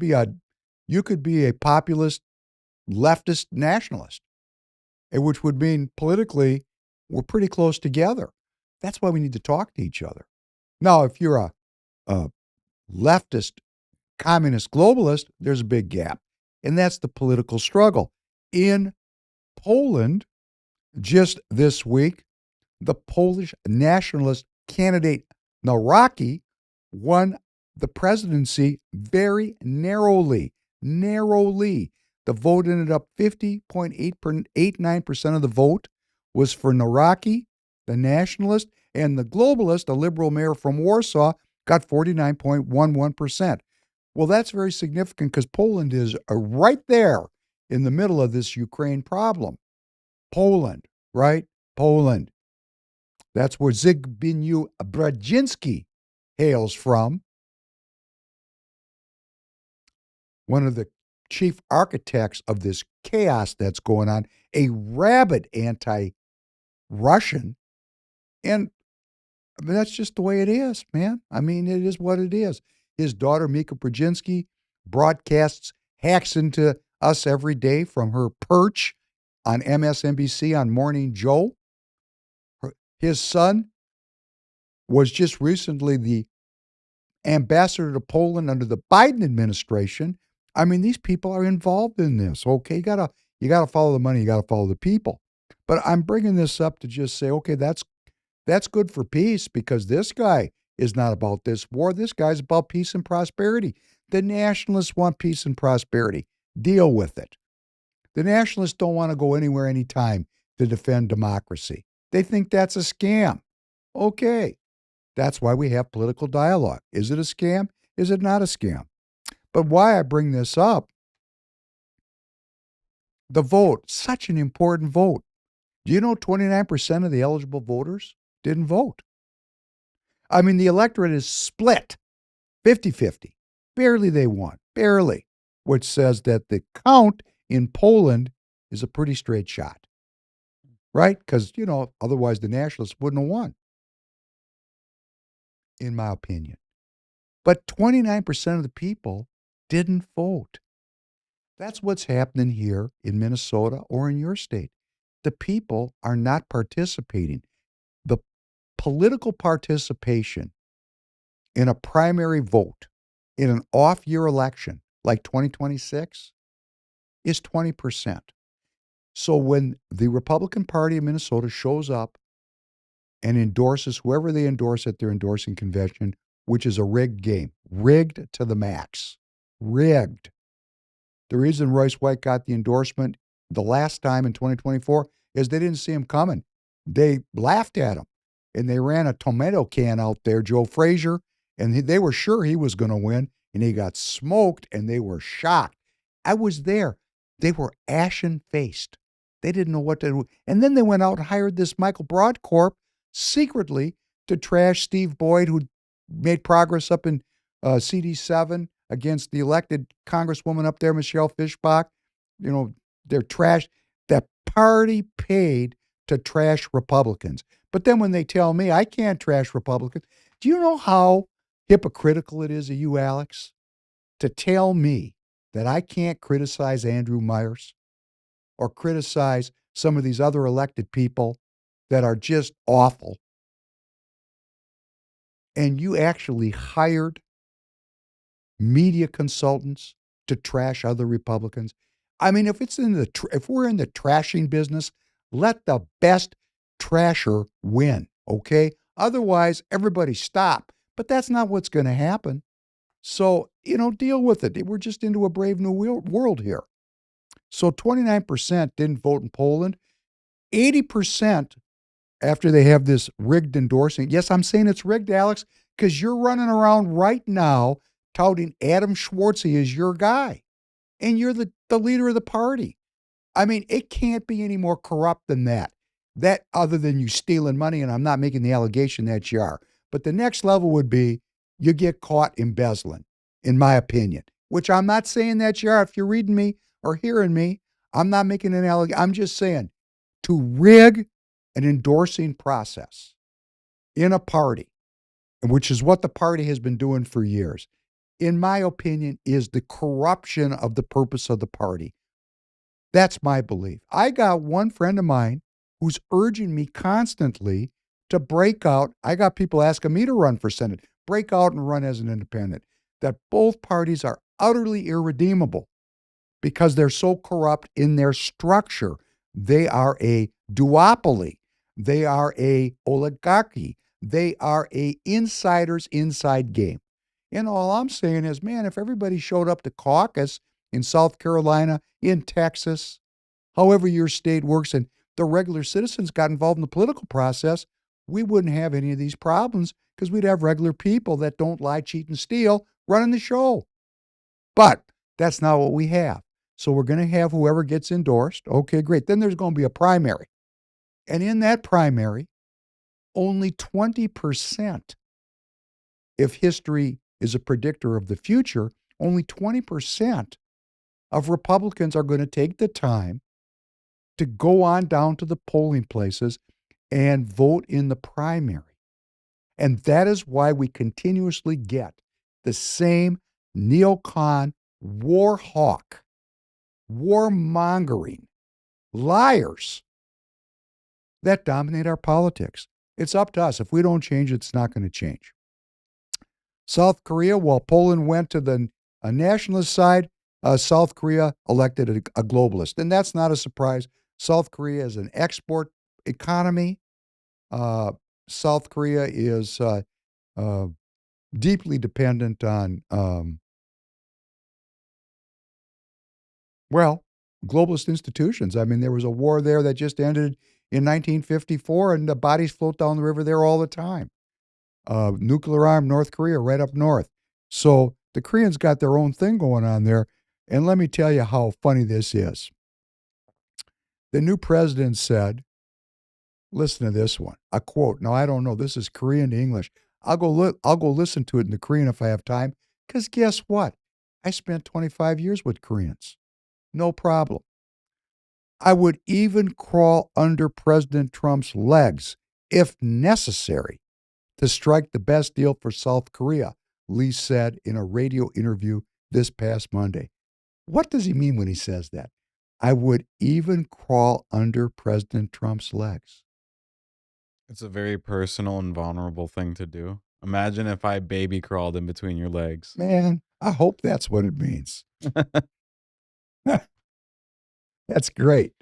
be a populist leftist nationalist, which would mean politically we're pretty close together. That's why we need to talk to each other. Now, if you're a leftist communist globalist, there's a big gap, and that's the political struggle. In Poland, just this week, the Polish nationalist candidate Nawrocki won the presidency very narrowly. The vote ended up 50.89% of the vote was for Nawrocki, the nationalist, and the globalist, a liberal mayor from Warsaw, got 49.11%. Well, that's very significant because Poland is right there in the middle of this Ukraine problem. Poland, right? Poland. That's where Zbigniew Brzezinski hails from. One of the chief architects of this chaos that's going on, a rabid anti-Russian. And that's just the way it is, man. I mean, it is what it is. His daughter, Mika Brzezinski, hacks into us every day from her perch on MSNBC on Morning Joe. His son was just recently the ambassador to Poland under the Biden administration. I mean, these people are involved in this. Okay, you gotta follow the money. You gotta follow the people. But I'm bringing this up to just say, okay, that's good for peace because this guy is not about this war. This guy's about peace and prosperity. The nationalists want peace and prosperity. Deal with it. The nationalists don't want to go anywhere, anytime to defend democracy. They think that's a scam. Okay. That's why we have political dialogue. Is it a scam? Is it not a scam? But why I bring this up, the vote, such an important vote. Do you know 29% of the eligible voters didn't vote? I mean, the electorate is split 50-50. Barely they won, barely, which says that the count in Poland is a pretty straight shot, right? Because, otherwise the nationalists wouldn't have won, in my opinion. But 29% of the people didn't vote. That's what's happening here in Minnesota or in your state. The people are not participating. The political participation in a primary vote in an off-year election like 2026 is 20%. So when the Republican Party of Minnesota shows up and endorses whoever they endorse at their endorsing convention, which is a rigged game, rigged to the max, rigged. The reason Royce White got the endorsement the last time in 2024 is they didn't see him coming. They laughed at him, and they ran a tomato can out there, Joe Frazier, and they were sure he was going to win, and he got smoked, and they were shocked. I was there. They were ashen-faced. They didn't know what to do. And then they went out and hired this Michael Broadcorp secretly to trash Steve Boyd, who made progress up in CD7 against the elected Congresswoman up there, Michelle Fischbach. You know, they're trash. That party paid to trash Republicans. But then when they tell me I can't trash Republicans, do you know how hypocritical it is of you, Alex, to tell me that I can't criticize Andrew Myers or criticize some of these other elected people that are just awful? And you actually hired media consultants to trash other Republicans. I mean, if we're in the trashing business, let the best trasher win, okay? Otherwise, everybody stop. But that's not what's going to happen. So, deal with it. We're just into a brave new world here. So 29% didn't vote in Poland. 80% after they have this rigged endorsing. Yes, I'm saying it's rigged, Alex, because you're running around right now touting Adam Schwartzy as your guy. And you're the leader of the party. I mean, it can't be any more corrupt than that. That other than you stealing money, and I'm not making the allegation that you are. But the next level would be you get caught embezzling, in my opinion, which I'm not saying that you are. If you're reading me or hearing me, I'm not making an allegation. I'm just saying to rig an endorsing process in a party, which is what the party has been doing for years, in my opinion, is the corruption of the purpose of the party. That's my belief. I got one friend of mine who's urging me constantly to break out. I got people asking me to run for Senate, break out and run as an independent, that both parties are utterly irredeemable because they're so corrupt in their structure. They are a duopoly. They are a oligarchy. They are a insider's inside game. And all I'm saying is, man, if everybody showed up to caucus in South Carolina, in Texas, however your state works, and the regular citizens got involved in the political process, we wouldn't have any of these problems because we'd have regular people that don't lie, cheat, and steal running the show. But that's not what we have. So we're going to have whoever gets endorsed. Okay, great. Then there's going to be a primary. And in that primary, only 20%, if history is a predictor of the future, only 20% of Republicans are going to take the time to go on down to the polling places and vote in the primary. And that is why we continuously get the same neocon, war hawk, warmongering liars that dominate our politics. It's up to us. If we don't change it, it's not going to change. South Korea, while Poland went to the nationalist side, South Korea elected a globalist. And that's not a surprise. South Korea is an export economy. South Korea is deeply dependent on, globalist institutions. I mean, there was a war there that just ended in 1954, and the bodies float down the river there all the time. Nuclear armed North Korea right up north. So the Koreans got their own thing going on there. And let me tell you how funny this is. The new president said, listen to this one, a quote. Now, I don't know. This is Korean to English. I'll go listen to it in the Korean if I have time. Because guess what? I spent 25 years with Koreans. No problem. I would even crawl under President Trump's legs, if necessary, to strike the best deal for South Korea, Lee said in a radio interview this past Monday. What does he mean when he says that? I would even crawl under President Trump's legs. It's a very personal and vulnerable thing to do. Imagine if I baby crawled in between your legs. Man, I hope that's what it means. That's great.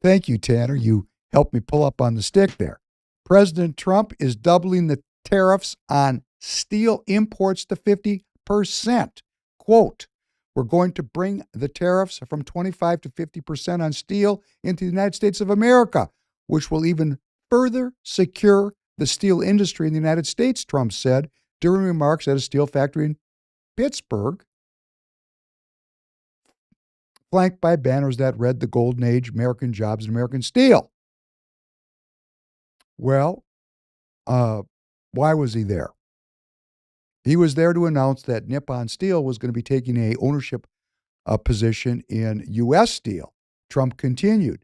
Thank you, Tanner. You helped me pull up on the stick there. President Trump is doubling the tariffs on steel imports to 50%. Quote, we're going to bring the tariffs from 25 to 50% on steel into the United States of America, which will even further secure the steel industry in the United States, Trump said during remarks at a steel factory in Pittsburgh, flanked by banners that read the Golden Age, American Jobs, and American Steel. Well, why was he there? He was there to announce that Nippon Steel was going to be taking a ownership position in U.S. Steel. Trump continued.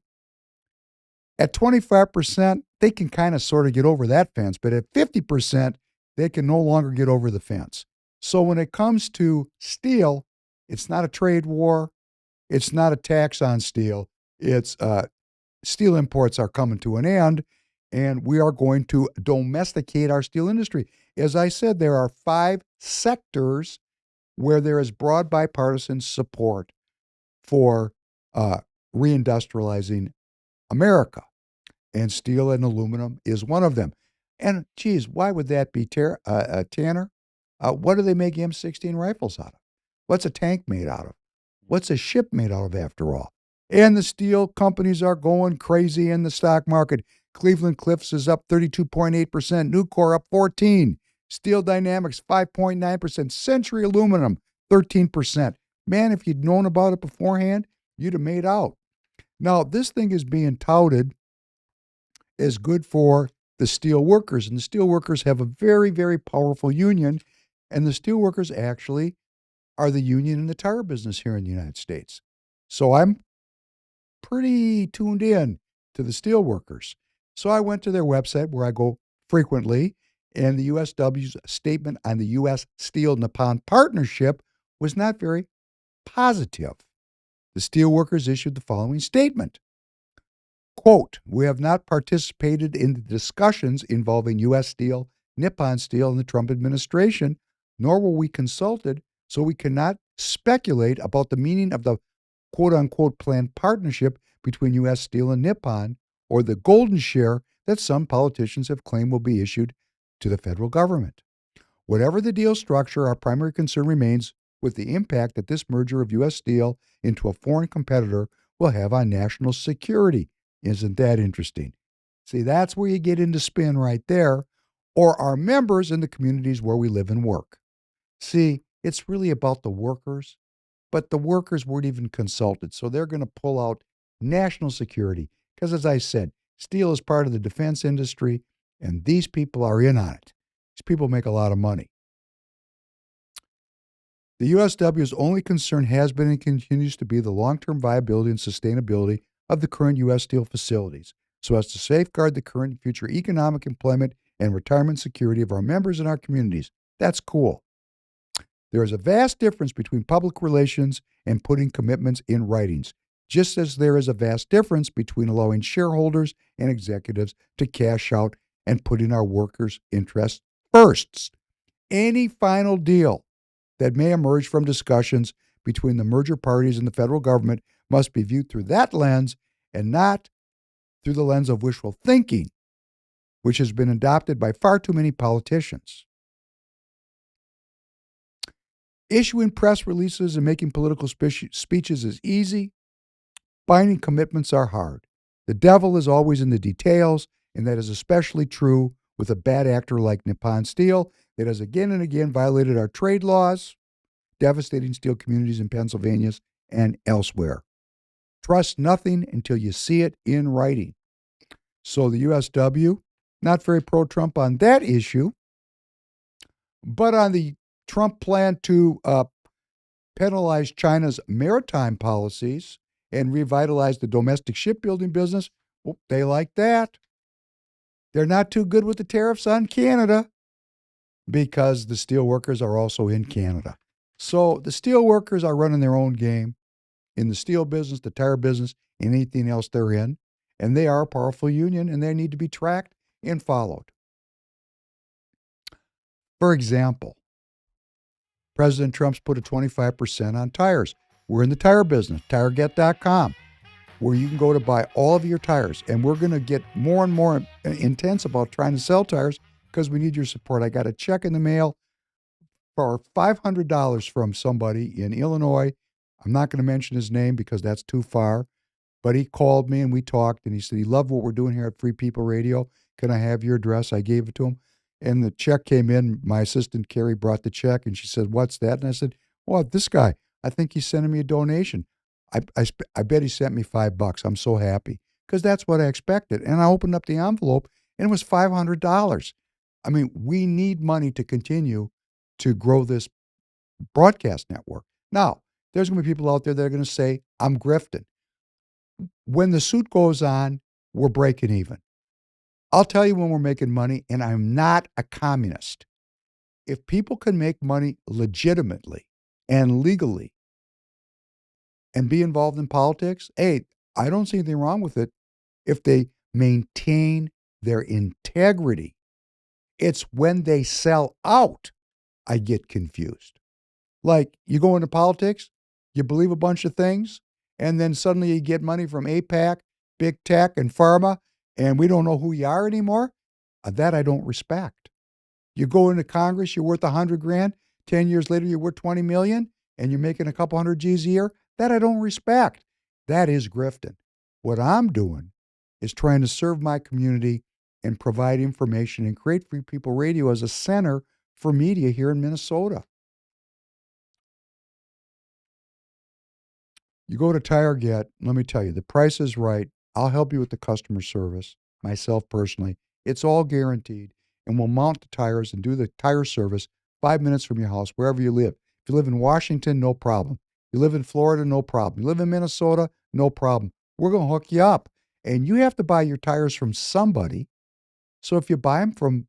At 25%, they can kind of sort of get over that fence, but at 50%, they can no longer get over the fence. So when it comes to steel, it's not a trade war. It's not a tax on steel. It's steel imports are coming to an end, and we are going to domesticate our steel industry. As I said, there are 5 sectors where there is broad bipartisan support for reindustrializing America, and steel and aluminum is one of them. And, geez, why would that be, Tanner? What do they make M16 rifles out of? What's a tank made out of? What's a ship made out of, after all? And the steel companies are going crazy in the stock market. Cleveland Cliffs is up 32.8%, Nucor up 14%, Steel Dynamics 5.9%, Century Aluminum 13%. Man, if you'd known about it beforehand, you'd have made out. Now, this thing is being touted as good for the steel workers, and the steel workers have a very, very powerful union, and the steel workers actually are the union in the tire business here in the United States. So I'm pretty tuned in to the steel workers. So I went to their website where I go frequently, and the USW's statement on the U.S. Steel-Nippon partnership was not very positive. The steelworkers issued the following statement. Quote, we have not participated in the discussions involving U.S. Steel, Nippon Steel, and the Trump administration, nor were we consulted, so we cannot speculate about the meaning of the quote-unquote planned partnership between U.S. Steel and Nippon, or the golden share that some politicians have claimed will be issued to the federal government. Whatever the deal structure, our primary concern remains with the impact that this merger of U.S. Steel into a foreign competitor will have on national security. Isn't that interesting? See, that's where you get into spin right there, or our members in the communities where we live and work. See, it's really about the workers, but the workers weren't even consulted, so they're going to pull out national security. Because as I said, steel is part of the defense industry, and these people are in on it. These people make a lot of money. The USW's only concern has been and continues to be the long-term viability and sustainability of the current U.S. Steel facilities, so as to safeguard the current and future economic, employment, and retirement security of our members and our communities. That's cool. There is a vast difference between public relations and putting commitments in writings, just as there is a vast difference between allowing shareholders and executives to cash out and putting our workers' interests first. Any final deal that may emerge from discussions between the merger parties and the federal government must be viewed through that lens and not through the lens of wishful thinking, which has been adopted by far too many politicians. Issuing press releases and making political speeches is easy. Binding commitments are hard. The devil is always in the details, and that is especially true with a bad actor like Nippon Steel that has again and again violated our trade laws, devastating steel communities in Pennsylvania and elsewhere. Trust nothing until you see it in writing. So the USW, not very pro-Trump on that issue, but on the Trump plan to penalize China's maritime policies and revitalize the domestic shipbuilding business, well, they like that. They're not too good with the tariffs on Canada because the steel workers are also in Canada. So the steel workers are running their own game in the steel business, the tire business, and anything else they're in. And they are a powerful union, and they need to be tracked and followed. For example, President Trump's put a 25% on tires. We're in the tire business, TireGet.com, where you can go to buy all of your tires. And we're going to get more and more intense about trying to sell tires because we need your support. I got a check in the mail for $500 from somebody in Illinois. I'm not going to mention his name because that's too far. But he called me and we talked, and he said he loved what we're doing here at Free People Radio. Can I have your address? I gave it to him. And the check came in. My assistant, Carrie, brought the check, and she said, "What's that?" And I said, "Well, this guy, I think he's sending me a donation. I bet he sent me $5. I'm so happy because that's what I expected." And I opened up the envelope, and it was $500. I mean, we need money to continue to grow this broadcast network. Now, there's going to be people out there that are going to say, I'm grifting. When the suit goes on, we're breaking even. I'll tell you when we're making money, and I'm not a communist. If people can make money legitimately and legally and be involved in politics, hey, I don't see anything wrong with it if they maintain their integrity. It's when they sell out I get confused. Like, you go into politics, you believe a bunch of things, and then suddenly you get money from APAC, big tech, and pharma, and we don't know who you are anymore. That I don't respect. You go into Congress, you're worth $100,000. 10 years later, you're worth $20 million, and you're making a couple hundred G's a year. That I don't respect. That is grifting. What I'm doing is trying to serve my community and provide information and create Free People Radio as a center for media here in Minnesota. You go to TireGet, let me tell you, the price is right. I'll help you with the customer service, myself personally. It's all guaranteed, and we'll mount the tires and do the tire service 5 minutes from your house, wherever you live. If you live in Washington, no problem. You live in Florida, no problem. You live in Minnesota, no problem. We're going to hook you up. And you have to buy your tires from somebody. So if you buy them from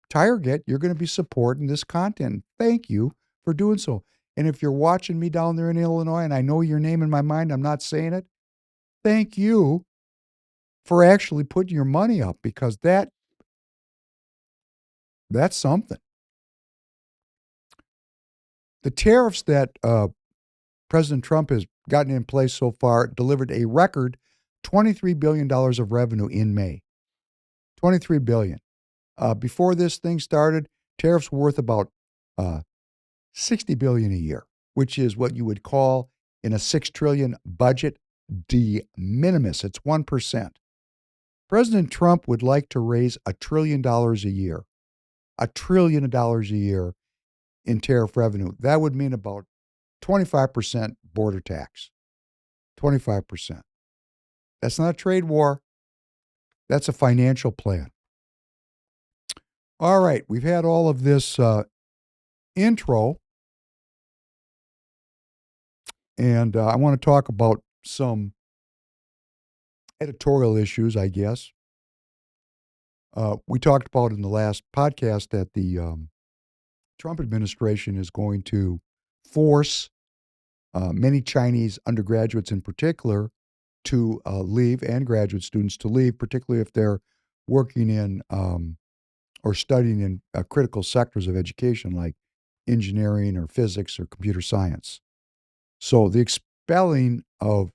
TireGet, you're going to be supporting this content. Thank you for doing so. And if you're watching me down there in Illinois, and I know your name in my mind, I'm not saying it, thank you for actually putting your money up, because that's something. The tariffs that President Trump has gotten in place so far delivered a record $23 billion of revenue in May. $23 billion. Before this thing started, tariffs were worth about $60 billion a year, which is what you would call in a $6 trillion budget de minimis. It's 1%. President Trump would like to raise $1 trillion a year. $1 trillion a year in tariff revenue. That would mean about 25% border tax. 25%. That's not a trade war. That's a financial plan. All right, we've had all of this intro, and I want to talk about some editorial issues, I guess. We talked about in the last podcast that the Trump administration is going to force many Chinese undergraduates in particular to leave, and graduate students to leave, particularly if they're working in or studying in critical sectors of education like engineering or physics or computer science. So the expelling of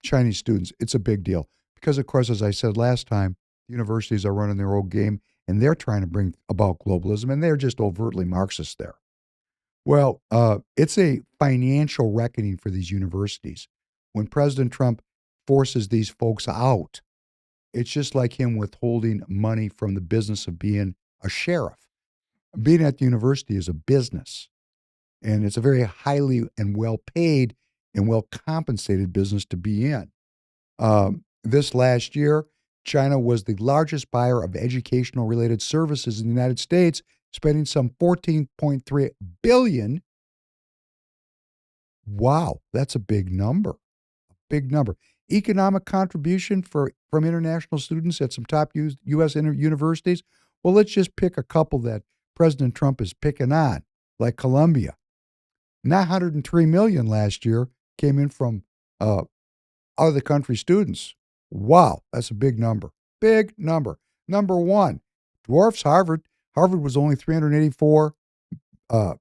Chinese students, it's a big deal because, of course, as I said last time, universities are running their own game and they're trying to bring about globalism, and they're just overtly Marxist there. Well, it's a financial reckoning for these universities. When President Trump forces these folks out, it's just like him withholding money from the business of being a sheriff. Being at the university is a business, and it's a very highly and well-paid and well-compensated business to be in. This last year, China was the largest buyer of educational-related services in the United States, spending some $14.3 billion. Wow, that's a big number. A big number. Economic contribution from international students at some top U.S. universities. Well, let's just pick a couple that President Trump is picking on, like Columbia. $903 million last year came in from out of the country students. Wow, that's a big number. Big number. Number one, dwarfs Harvard. Harvard was only $384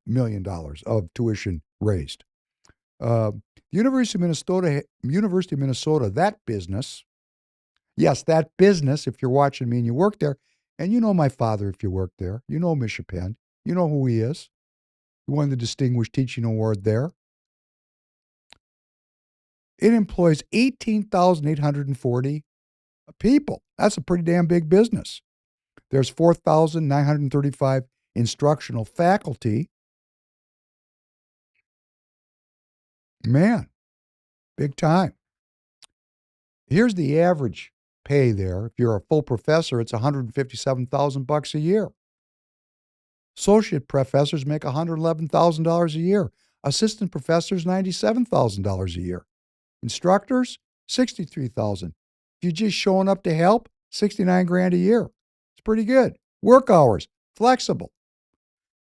million of tuition raised. University of Minnesota, that business, yes, that business, if you're watching me and you work there, and you know my father if you work there, you know Mr. Penn, you know who he is. He won the Distinguished Teaching Award there. It employs 18,840 people. That's a pretty damn big business. There's 4,935 instructional faculty. Man, big time. Here's the average pay there. If you're a full professor, it's $157,000 a year. Associate professors make $111,000 a year. Assistant professors, $97,000 a year. Instructors, $63,000. If you're just showing up to help, $69,000 a year. It's pretty good. Work hours, flexible.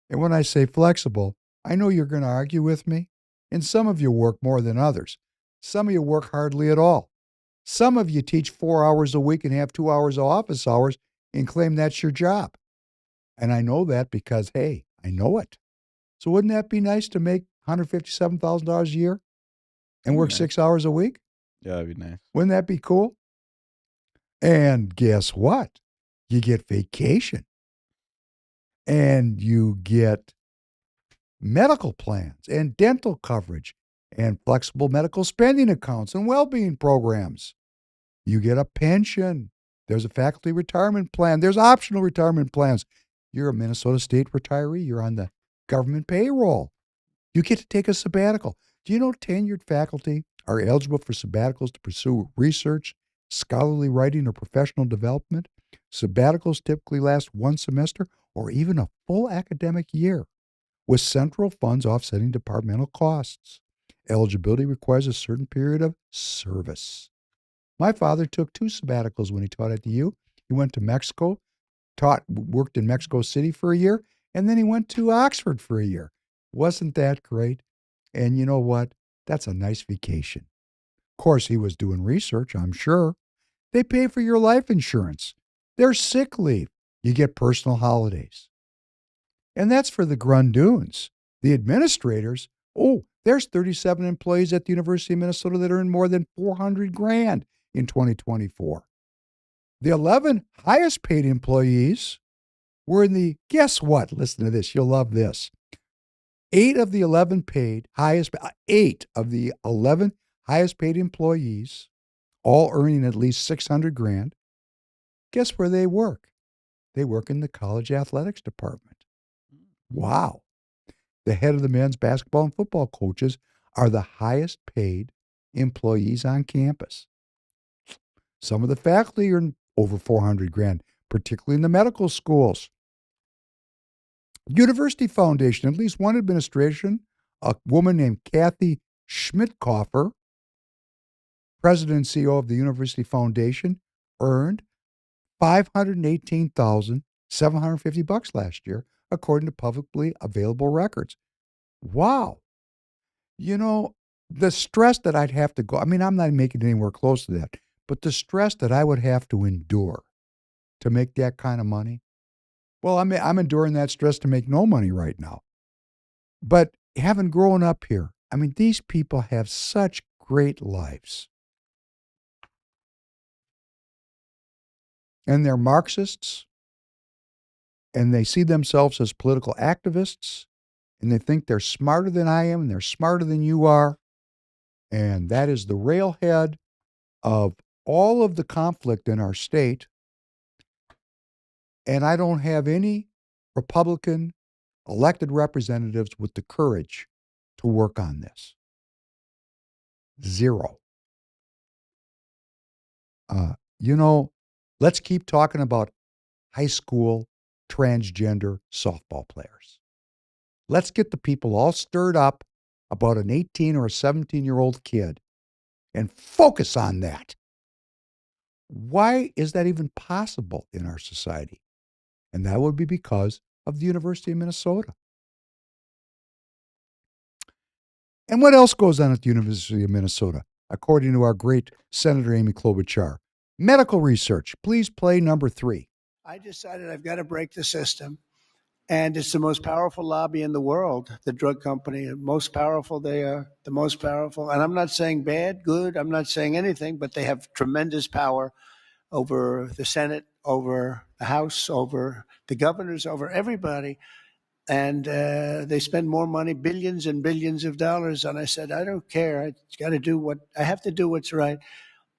And when I say flexible, I know you're going to argue with me. And some of you work more than others. Some of you work hardly at all. Some of you teach 4 hours a week and have 2 hours of office hours and claim that's your job. And I know that because, hey, I know it. So wouldn't that be nice to make $157,000 a year and work 6 hours a week? Yeah, that'd be nice. Wouldn't that be cool? And guess what? You get vacation. And you get medical plans and dental coverage and flexible medical spending accounts and well-being programs. You get a pension. There's a faculty retirement plan. There's optional retirement plans. You're a Minnesota State retiree. You're on the government payroll. You get to take a sabbatical. Do you know tenured faculty are eligible for sabbaticals to pursue research, scholarly writing, or professional development? Sabbaticals typically last one semester or even a full academic year, with central funds offsetting departmental costs. Eligibility requires a certain period of service. My father took 2 sabbaticals when he taught at the U. He went to Mexico, worked in Mexico City for a year, and then he went to Oxford for a year. Wasn't that great? And you know what? That's a nice vacation. Of course, he was doing research, I'm sure. They pay for your life insurance. There's sick leave. You get personal holidays. And that's for the Grundoons. The administrators, there's 37 employees at the University of Minnesota that earn more than $400,000 in 2024. The 11 highest paid employees were in the, guess what? Listen to this. You'll love this. 8 of the 11 highest paid employees, all earning at least $600,000. Guess where they work? They work in the college athletics department. Wow. The head of the men's basketball and football coaches are the highest paid employees on campus. Some of the faculty earn over $400,000, particularly in the medical schools. University Foundation, at least one administration, a woman named Kathy Schmidtkoffer, president and CEO of the University Foundation, earned $518,750 last year, according to publicly available records. Wow. You know, the stress that I'd have to go, I'm not making it anywhere close to that, but the stress that I would have to endure to make that kind of money, well, I'm enduring that stress to make no money right now. But having grown up here, these people have such great lives. And they're Marxists, and they see themselves as political activists, and they think they're smarter than I am, and they're smarter than you are. And that is the railhead of all of the conflict in our state. And I don't have any Republican elected representatives with the courage to work on this. 0. Let's keep talking about high school transgender softball players. Let's get the people all stirred up about an 18 or a 17-year-old kid and focus on that. Why is that even possible in our society? And that would be because of the University of Minnesota. And what else goes on at the University of Minnesota, according to our great Senator Amy Klobuchar? Medical research. Please play number 3. I decided I've got to break the system. And it's the most powerful lobby in the world, the drug company. The most powerful they are, the most powerful. And I'm not saying bad, good, I'm not saying anything, but they have tremendous power over the Senate, over the House, over the governors, over everybody. And they spend more money, billions and billions of dollars. And I said, I don't care. I have to do what's right.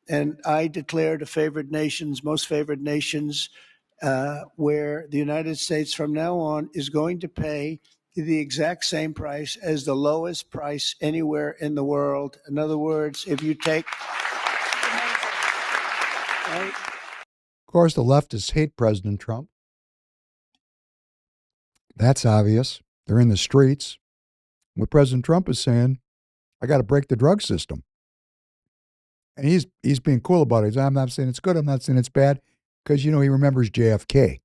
And I declared most favored nations, where the United States from now on is going to pay the exact same price as the lowest price anywhere in the world. In other words, if you take... Right? Of course, the leftists hate President Trump. That's obvious. They're in the streets. What President Trump is saying, I got to break the drug system. And he's being cool about it. I'm not saying it's good. I'm not saying it's bad, because, he remembers JFK.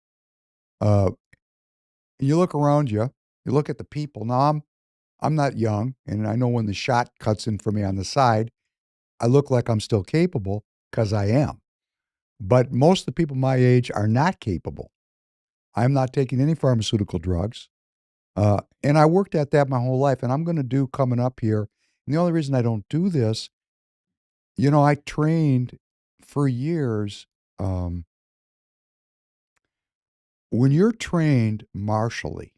You look around you look at the people. Now, I'm not young, and I know when the shot cuts in for me on the side, I look like I'm still capable, because I am. But most of the people my age are not capable. I'm not taking any pharmaceutical drugs. And I worked at that my whole life, and I'm going to do coming up here. And the only reason I don't do this, I trained for years. When you're trained martially,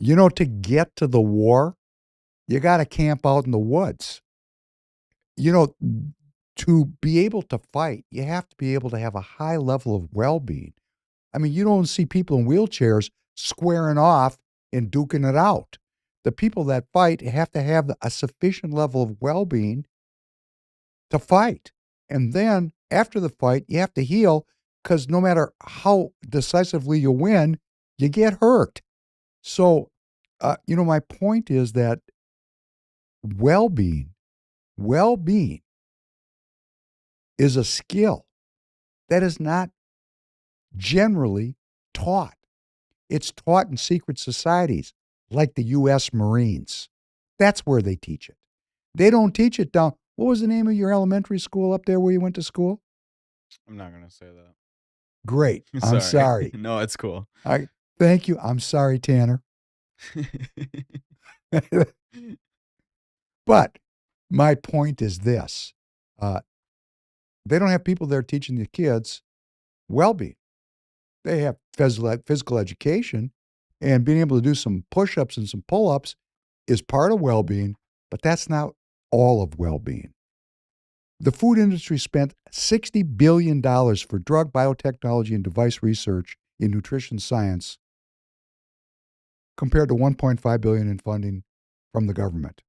to get to the war, you got to camp out in the woods. To be able to fight, you have to be able to have a high level of well-being. I mean, you don't see people in wheelchairs squaring off and duking it out. The people that fight have to have a sufficient level of well-being to fight. And then after the fight, you have to heal, because no matter how decisively you win, you get hurt. So, my point is that well-being is a skill that is not generally taught. It's taught in secret societies like the U.S. Marines. That's where they teach it. They don't teach it down. What was the name of your elementary school up there where you went to school? I'm not going to say that. Great. I'm sorry. No, it's cool. Thank you. I'm sorry, Tanner. But my point is this. They don't have people there teaching the kids well-being. They have physical education, and being able to do some push-ups and some pull-ups is part of well-being, but that's not all of well-being. The food industry spent $60 billion for drug, biotechnology, and device research in nutrition science, compared to $1.5 billion in funding from the government.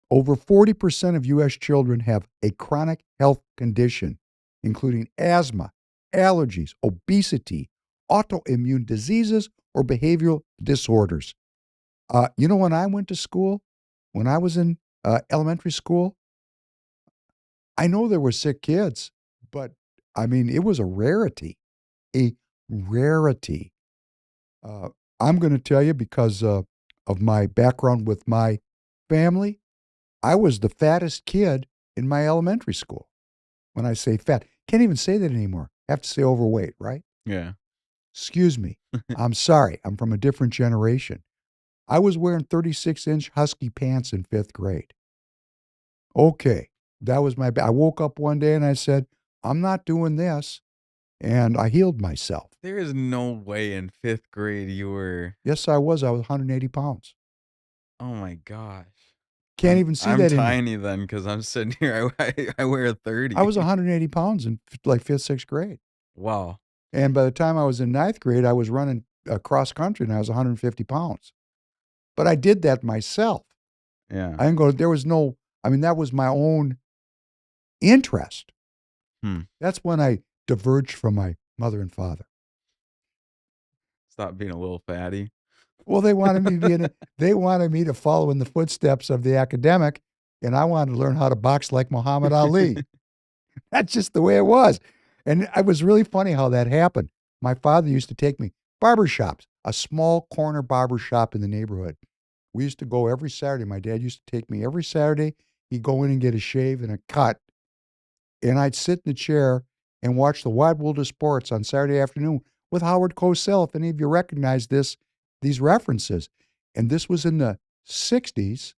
Over 40% of U.S. children have a chronic health condition, including asthma, allergies, obesity, autoimmune diseases, or behavioral disorders. When I went to school, when I was in elementary school, I know there were sick kids, but it was a rarity. I'm going to tell you, because of my background with my family, I was the fattest kid in my elementary school. When I say fat, can't even say that anymore. I have to say overweight, right? Yeah. Excuse me. I'm sorry. I'm from a different generation. I was wearing 36-inch husky pants in 5th grade. Okay. That was I woke up one day and I said, I'm not doing this. And I healed myself. There is no way in 5th grade you were... Yes, I was. I was 180 pounds. Oh my gosh. Can't even see that in me. I'm tiny then, because I'm sitting here. I wear a 30. I was 180 pounds in like 5th, 6th grade. Wow. And by the time I was in 9th grade, I was running cross country and I was 150 pounds. But I did that myself. Yeah. I didn't go, there was no, that was my own interest. That's when I diverged from my mother and father. Stop being a little fatty. Well, they wanted me to follow in the footsteps of the academic, and I wanted to learn how to box like Muhammad Ali. That's just the way it was. And it was really funny how that happened. My father used to take me barbershops, a small corner barbershop in the neighborhood. We used to go every Saturday. My dad used to take me every Saturday. He'd go in and get a shave and a cut. And I'd sit in the chair and watch the Wide World of Sports on Saturday afternoon with Howard Cosell, if any of you recognize these references. And this was in the 60s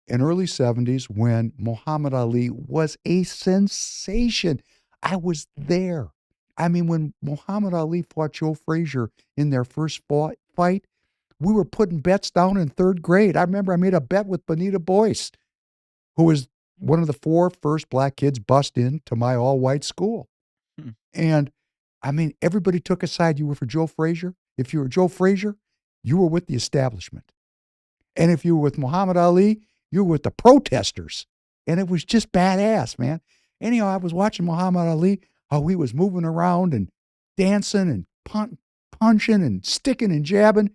and early 70s when Muhammad Ali was a sensation. I was there. I mean, when Muhammad Ali fought Joe Frazier in their first fight, we were putting bets down in third grade. I remember I made a bet with Bonita Boyce, who was one of the 4 first black kids bussed into my all-white school. And, I mean, everybody took a side. You were for Joe Frazier. If you were Joe Frazier, you were with the establishment. And if you were with Muhammad Ali, you were with the protesters. And it was just badass, man. Anyhow, I was watching Muhammad Ali, how he was moving around and dancing and punching and sticking and jabbing,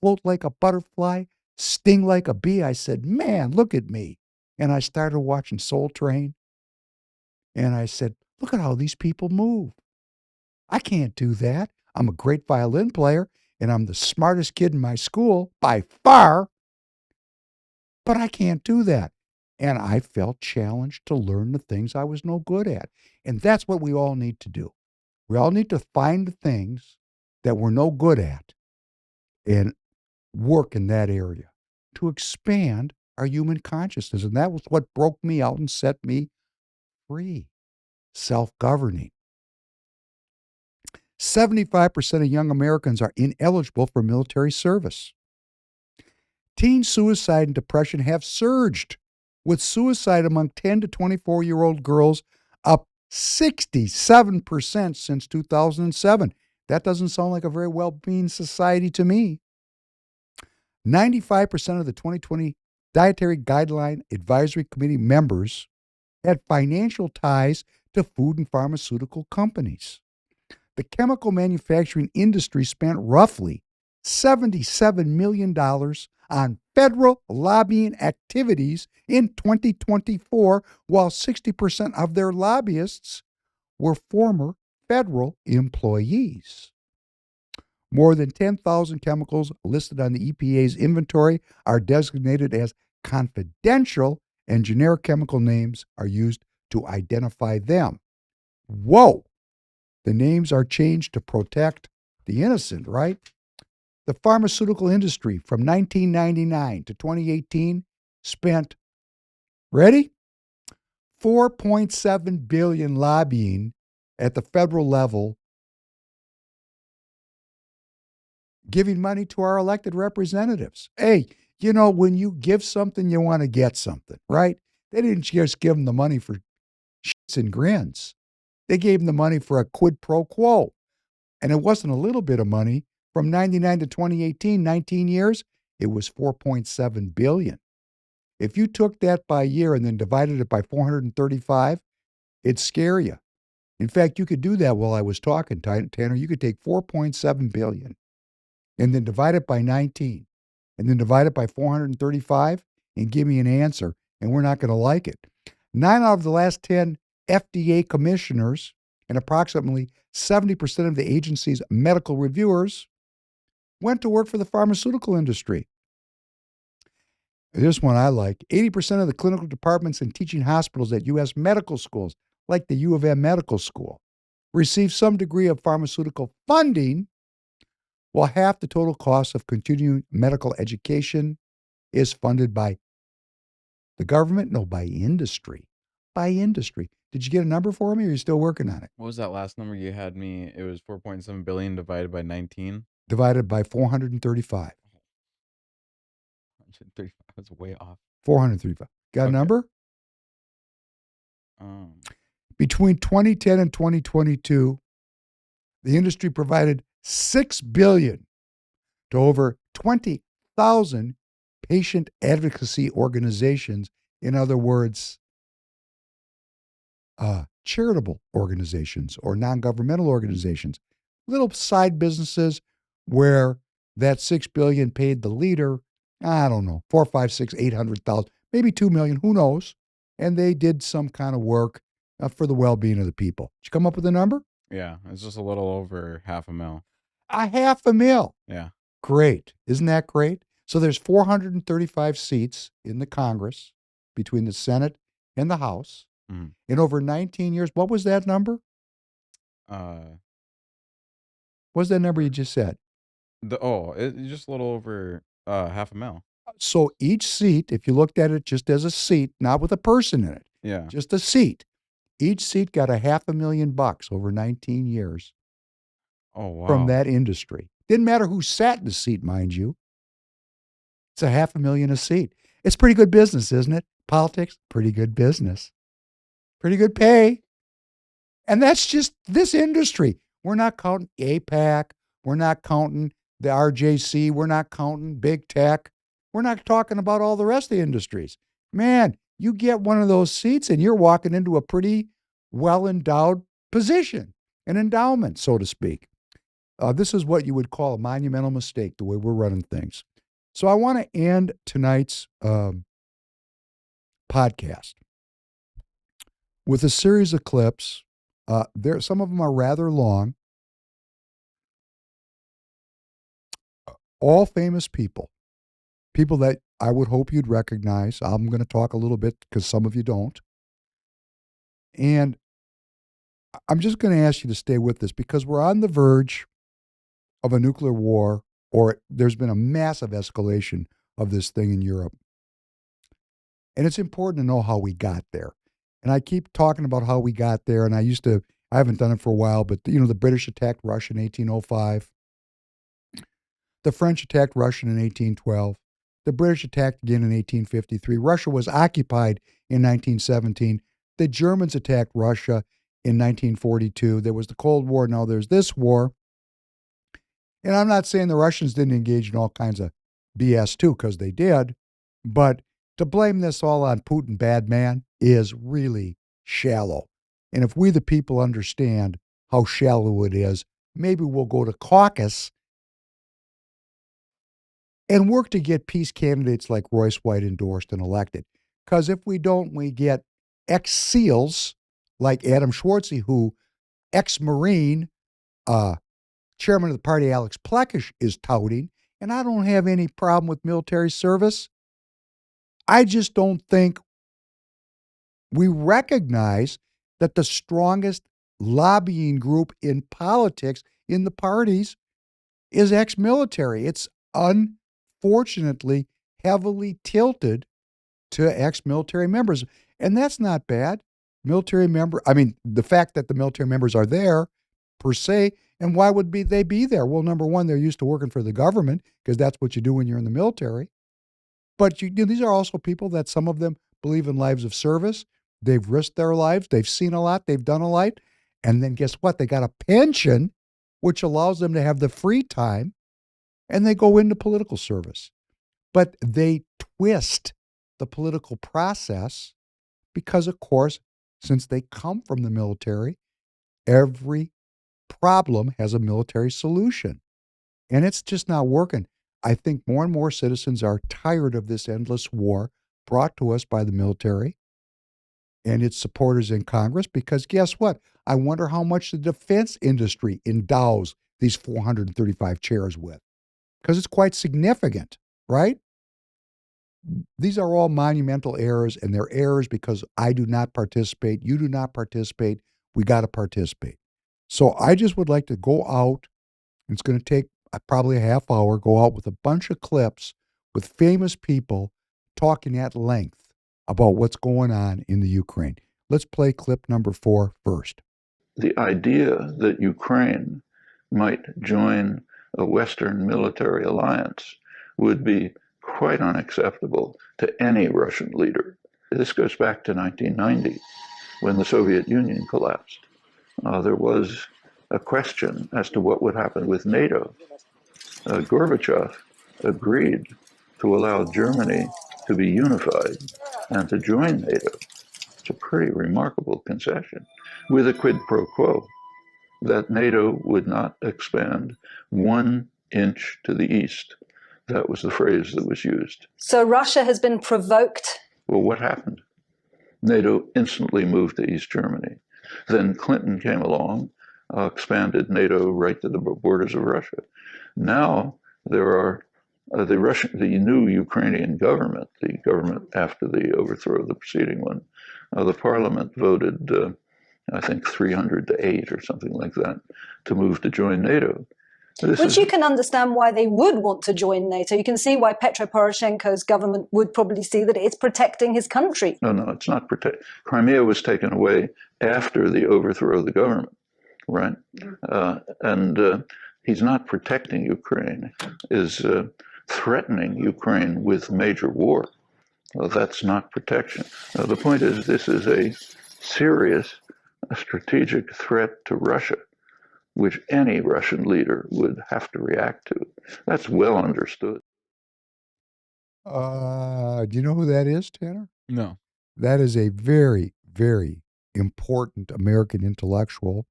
float like a butterfly, sting like a bee. I said, man, look at me. And I started watching Soul Train. And I said, look at how these people move. I can't do that. I'm a great violin player, and I'm the smartest kid in my school by far, but I can't do that. And I felt challenged to learn the things I was no good at. And that's what we all need to do. We all need to find the things that we're no good at and work in that area to expand our human consciousness. And that was what broke me out and set me free, self-governing. 75% of young Americans are ineligible for military service. Teen suicide and depression have surged, with suicide among 10 to 24-year-old girls up 67% since 2007. That doesn't sound like a very well-being society to me. 95% of the 2020 Dietary Guideline Advisory Committee members had financial ties to food and pharmaceutical companies. The chemical manufacturing industry spent roughly $77 million on federal lobbying activities in 2024, while 60% of their lobbyists were former federal employees. More than 10,000 chemicals listed on the EPA's inventory are designated as confidential, and generic chemical names are used to identify them. Whoa! The names are changed to protect the innocent, right? The pharmaceutical industry from 1999 to 2018 spent, ready? $4.7 billion lobbying at the federal level, giving money to our elected representatives. Hey, you know, when you give something, you want to get something, right? They didn't just give them the money for shits and grins. They gave them the money for a quid pro quo. And it wasn't a little bit of money. From 99 to 2018, 19 years, it was $4.7 billion. If you took that by year and then divided it by 435, it'd scare you. In fact, you could do that while I was talking, Tanner. You could take $4.7 billion and then divide it by 19 and then divide it by 435 and give me an answer, and we're not going to like it. 9 out of the last 10 FDA commissioners and approximately 70% of the agency's medical reviewers went to work for the pharmaceutical industry. This one I like. 80% of the clinical departments and teaching hospitals at U.S. medical schools, like the U of M Medical School, receive some degree of pharmaceutical funding, while half the total cost of continuing medical education is funded by the government? No, by industry. By industry. Did you get a number for me, or are you still working on it? What was that last number you had me? It was 4.7 billion divided by 19. Divided by 435. 135 was way off. 435. Got a number? Between 2010 and 2022, the industry provided $6 billion to over 20,000 patient advocacy organizations. In other words, charitable organizations or non-governmental organizations, little side businesses where that $6 billion paid the leader, I don't know, 4, 5, 6, 800,000, maybe 2 million, who knows? And they did some kind of work for the well-being of the people. Did you come up with a number? Yeah, it's just a little over $500,000. $500,000. Yeah. Great. Isn't that great? So there's 435 seats in the Congress between the Senate and the House. Mm-hmm. In over 19 years, what was that number? What's that number you just said? It's just a little over half a mil. So each seat, if you looked at it just as a seat, not with a person in it, Yeah. just a seat, each seat got $500,000 over 19 years Oh from wow. that industry. Didn't matter who sat in the seat, mind you. It's $500,000 a seat. It's pretty good business, isn't it? Politics, pretty good business. Pretty good pay. And that's just this industry. We're not counting APAC. We're not counting the RJC. We're not counting big tech. We're not talking about all the rest of the industries. Man, you get one of those seats and you're walking into a pretty well-endowed position, an endowment, so to speak. This is what you would call a monumental mistake, the way we're running things. So I want to end tonight's podcast with a series of clips. Some of them are rather long. All famous people that I would hope you'd recognize. I'm going to talk a little bit because some of you don't. And I'm just going to ask you to stay with this because we're on the verge of a nuclear war, or there's been a massive escalation of this thing in Europe. And it's important to know how we got there. And I keep talking about how we got there, and I haven't done it for a while, but the British attacked Russia in 1805. The French attacked Russia in 1812. The British attacked again in 1853. Russia was occupied in 1917. The Germans attacked Russia in 1942. There was the Cold War. Now there's this war. And I'm not saying the Russians didn't engage in all kinds of BS too, because they did. But to blame this all on Putin, bad man, is really shallow. And if we the people understand how shallow it is, maybe we'll go to caucus and work to get peace candidates like Royce White endorsed and elected. Because if we don't, we get ex-SEALs like Adam Schwartzy, who ex-Marine, chairman of the party Alex Plekish is touting. And I don't have any problem with military service. I just don't think we recognize that the strongest lobbying group in politics, in the parties, is ex-military. It's unfortunately heavily tilted to ex-military members. And that's not bad. The fact that the military members are there per se, and why would they be there? Well, number one, they're used to working for the government because that's what you do when you're in the military. But these are also people that some of them believe in lives of service. They've risked their lives. They've seen a lot. They've done a lot. And then guess what? They got a pension, which allows them to have the free time, and they go into political service. But they twist the political process because, of course, since they come from the military, every problem has a military solution. And it's just not working. I think more and more citizens are tired of this endless war brought to us by the military and its supporters in Congress, because guess what? I wonder how much the defense industry endows these 435 chairs with, because it's quite significant, right? These are all monumental errors, and they're errors because I do not participate. You do not participate. We got to participate. So I just would like to go out. It's going to take probably a half hour, go out with a bunch of clips with famous people talking at length about what's going on in the Ukraine. Let's play clip number 4 first. The idea that Ukraine might join a Western military alliance would be quite unacceptable to any Russian leader. This goes back to 1990, when the Soviet Union collapsed. There was a question as to what would happen with NATO. Gorbachev agreed to allow Germany to be unified and to join NATO. It's a pretty remarkable concession, with a quid pro quo that NATO would not expand 1 inch to the east. That was the phrase that was used. So Russia has been provoked. Well, what happened? NATO instantly moved to East Germany. Then Clinton came along, expanded NATO right to the borders of Russia. Now there are the new Ukrainian government, the government after the overthrow of the preceding one. The parliament voted, I think 300 to 8 or something like that, to move to join NATO. Which you can understand why they would want to join NATO. You can see why Petro Poroshenko's government would probably see that it's protecting his country. No, it's not protect. Crimea was taken away after the overthrow of the government, right? And he's not protecting Ukraine, is threatening Ukraine with major war. Well, that's not protection. The point is, this is a serious strategic threat to Russia, which any Russian leader would have to react to. That's well understood. Do you know who that is, Tanner? No. That is a very, very important American intellectual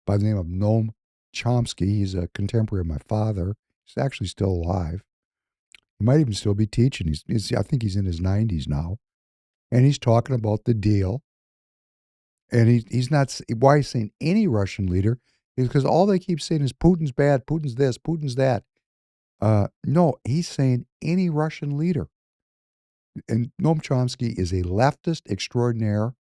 by the name of Noam Chomsky. He's a contemporary of my father. He's actually still alive. He might even still be teaching. I think he's in his 90s now. And he's talking about the deal. And he's not, why he's saying any Russian leader is because all they keep saying is Putin's bad, Putin's this, Putin's that. No, he's saying any Russian leader. And Noam Chomsky is a leftist extraordinaire,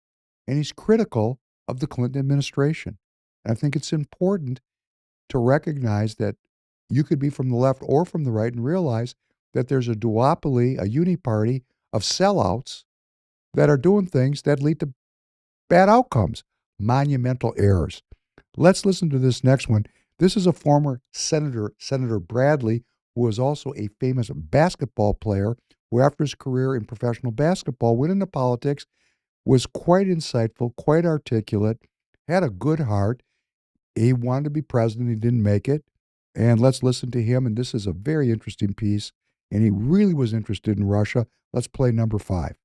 and he's critical of the Clinton administration. And I think it's important to recognize that you could be from the left or from the right and realize that there's a duopoly, a uniparty of sellouts that are doing things that lead to bad outcomes, monumental errors. Let's listen to this next one. This is a former senator, Senator Bradley, who was also a famous basketball player who, after his career in professional basketball, went into politics, was quite insightful, quite articulate, had a good heart. He wanted to be president. He didn't make it. And let's listen to him. And this is a very interesting piece. And he really was interested in Russia. Let's play number 5.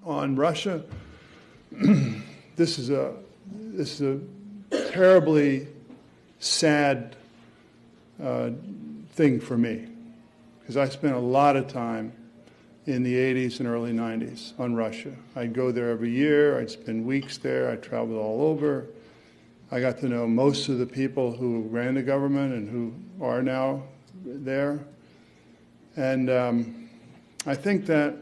On Russia, this is a terribly sad thing for me, because I spent a lot of time in the 80s and early 90s on Russia. I'd go there every year. I'd spend weeks there. I'd travel all over. I got to know most of the people who ran the government and who are now there. And I think that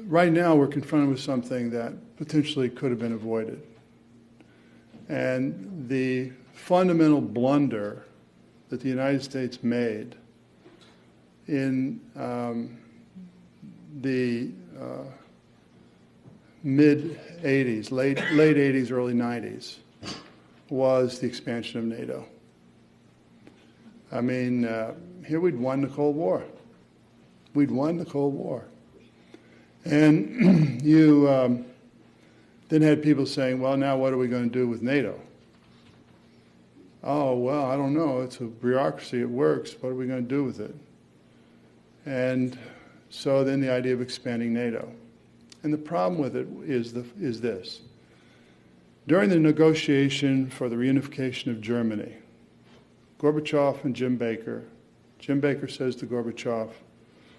right now we're confronted with something that potentially could have been avoided. And the fundamental blunder that the United States made in the mid-'80s, late '80s, early '90s, was the expansion of NATO. I mean, here we'd won the Cold War. We'd won the Cold War. And you then had people saying, well, now what are we going to do with NATO? Oh, well, I don't know. It's a bureaucracy. It works. What are we going to do with it? And so then the idea of expanding NATO. And the problem with it is this. During the negotiation for the reunification of Germany, Gorbachev and Jim Baker says to Gorbachev,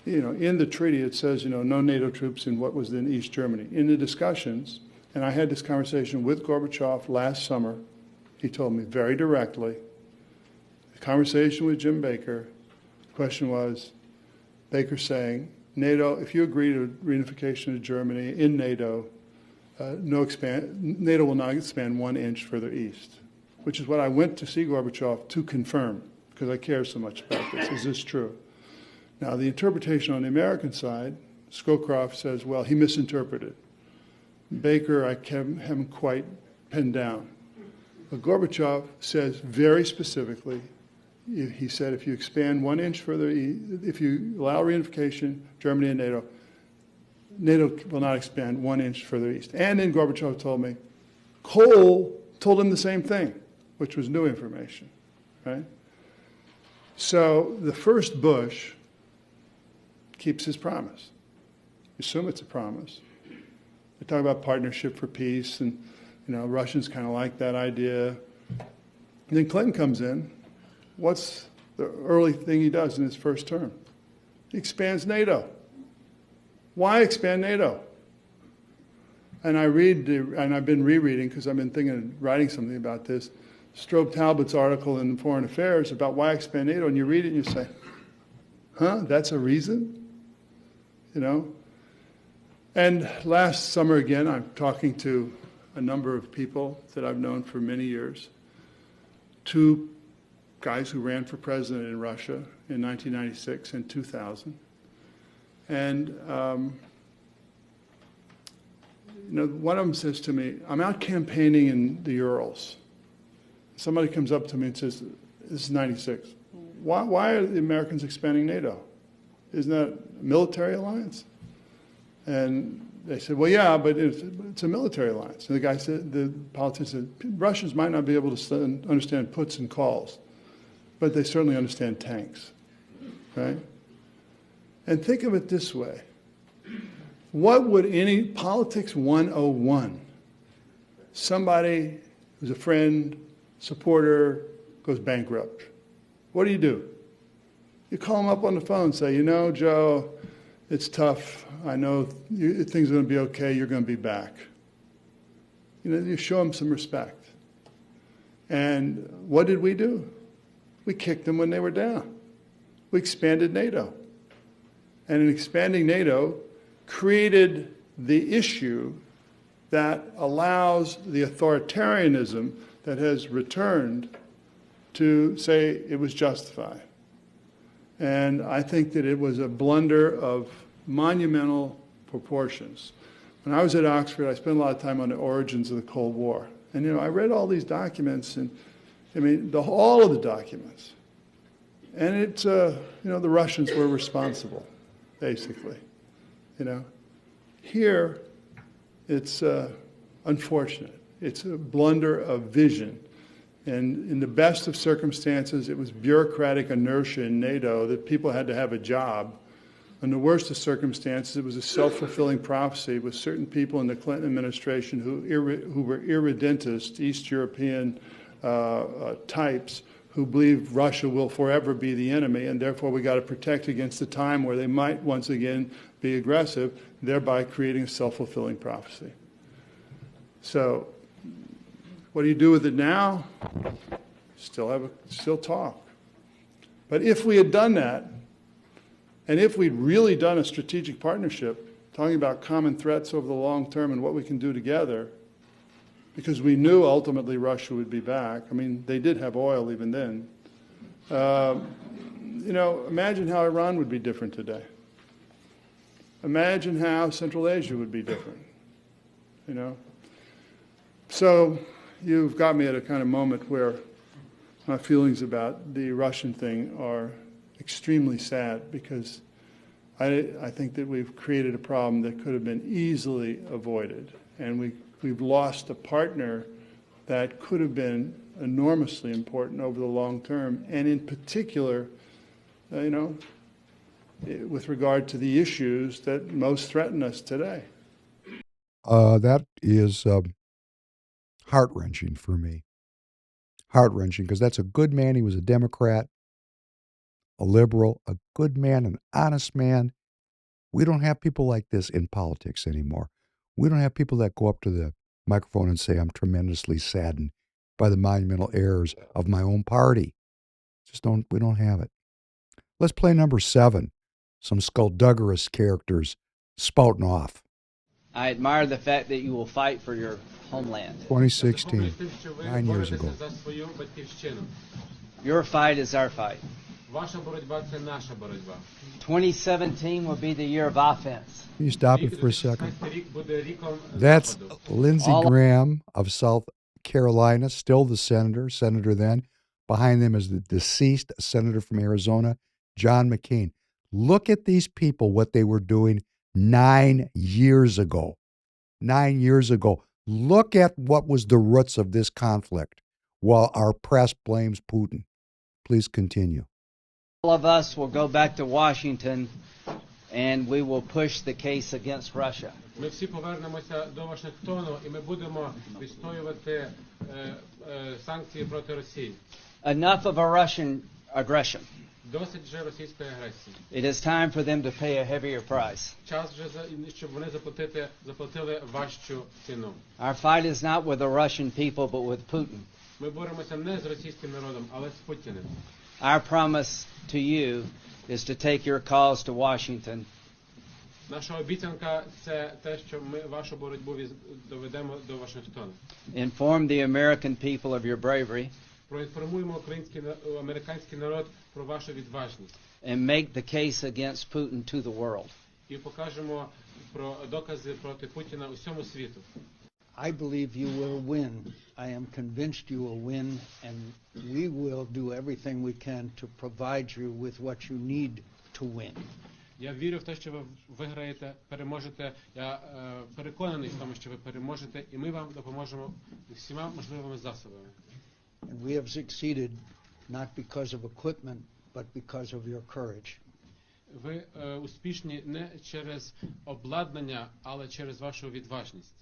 in the treaty it says, no NATO troops in what was then East Germany. In the discussions, and I had this conversation with Gorbachev last summer, he told me very directly, the conversation with Jim Baker, the question was, Baker saying, NATO, if you agree to reunification of Germany in NATO, NATO will not expand 1 inch further east, which is what I went to see Gorbachev to confirm, because I care so much about this. Is this true? Now, the interpretation on the American side, Scowcroft says, well, he misinterpreted. Baker, I haven't quite pinned down. But Gorbachev says very specifically, he said, if you expand 1 inch further, if you allow reunification, Germany and NATO, NATO will not expand 1 inch further east. And then Gorbachev told me, Kohl told him the same thing, which was new information, right? So the first Bush keeps his promise. Assume it's a promise. They talk about partnership for peace, and Russians kind of like that idea. And then Clinton comes in. What's the early thing he does in his first term? He expands NATO. Why expand NATO? And I read, and I've been rereading because I've been thinking of writing something about this, Strobe Talbot's article in Foreign Affairs about why expand NATO, and you read it and you say, huh, that's a reason? And last summer again, I'm talking to a number of people that I've known for many years, two guys who ran for president in Russia in 1996 and 2000. And one of them says to me, I'm out campaigning in the Urals. Somebody comes up to me and says, this is 96. Why are the Americans expanding NATO? Isn't that a military alliance? And they said, well, yeah, but it's a military alliance. And the guy said, the politician said, Russians might not be able to understand puts and calls, but they certainly understand tanks, right? And think of it this way. What would any Politics 101, somebody who's a friend, supporter, goes bankrupt, what do? You call them up on the phone and say, you know, Joe, it's tough. I know things are going to be okay. You're going to be back. You show them some respect. And what did we do? We kicked them when they were down. We expanded NATO. And in expanding NATO, created the issue that allows the authoritarianism that has returned to say it was justified. And I think that it was a blunder of monumental proportions. When I was at Oxford, I spent a lot of time on the origins of the Cold War. And, I read all these documents, and, all of the documents. And it's, the Russians were responsible, basically. Here, it's unfortunate. It's a blunder of vision. And in the best of circumstances, it was bureaucratic inertia in NATO that people had to have a job. In the worst of circumstances, it was a self-fulfilling prophecy with certain people in the Clinton administration who were irredentist, East European types who believe Russia will forever be the enemy, and therefore we got to protect against the time where they might once again be aggressive, thereby creating a self-fulfilling prophecy. So what do you do with it now? Still talk. But if we had done that, and if we'd really done a strategic partnership, talking about common threats over the long term and what we can do together, because we knew ultimately Russia would be back. They did have oil even then. Imagine how Iran would be different today. Imagine how Central Asia would be different, So you've got me at a kind of moment where my feelings about the Russian thing are extremely sad, because I think that we've created a problem that could have been easily avoided. And we've lost a partner that could have been enormously important over the long term, and in particular, with regard to the issues that most threaten us today. That is heart-wrenching for me. Heart-wrenching, because that's a good man. He was a Democrat, a liberal, a good man, an honest man. We don't have people like this in politics anymore. We don't have people that go up to the microphone and say, I'm tremendously saddened by the monumental errors of my own party. We don't have it. Let's play number 7. Some skullduggerous characters spouting off. I admire the fact that you will fight for your homeland. 2016, 9 years ago. Your fight is our fight. 2017 will be the year of offense. Can you stop it for a second? That's Lindsey Graham of South Carolina, still the senator then. Behind them is the deceased senator from Arizona, John McCain. Look at these people, what they were doing 9 years ago. 9 years ago. Look at what was the roots of this conflict while our press blames Putin. Please continue. All of us will go back to Washington and we will push the case against Russia. Ми всі повернемося до Вашингтону і ми будемо відстоювати санкції проти Росії. Enough of a Russian aggression. Досить вже російської агресії. It is time for them to pay a heavier price. Час вже, щоб вони заплатили важчу ціну. Our fight is not with the Russian people, but with Putin. Ми боремося не з російським народом, але з Путіним. Our promise to you is to take your cause to Washington. Наша обіцянка – це те, що ми вашу боротьбу доведемо до Вашингтона. Inform the American people of your bravery. проінформуємо американський народ про вашу відважність. And make the case against Putin to the world. І покажемо про докази проти Путіна усьому світу. I believe you will win. I am convinced you will win, and we will do everything we can to provide you with what you need to win. Я вірю в те, що ви виграєте, переможете. Я переконаний в тому, що ви переможете, і ми вам допоможемо всіма можливими засобами. And we have succeeded not because of equipment, but because of your courage. Ви успішні не через обладнання, але через вашу відважність.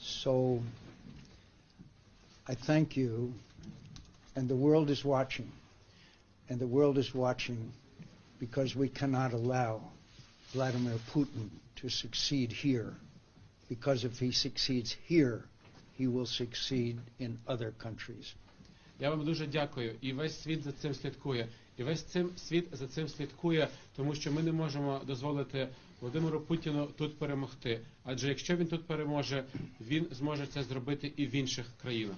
So I thank you, and the world is watching. And the world is watching because we cannot allow Vladimir Putin to succeed here. Because if he succeeds here, he will succeed in other countries. Я вам дуже дякую. І весь світ за цим слідкує. І весь світ за цим слідкує, тому що ми не можемо дозволити Володимиру Путіну тут перемогти. Адже якщо він тут переможе, він зможе це зробити і в інших країнах.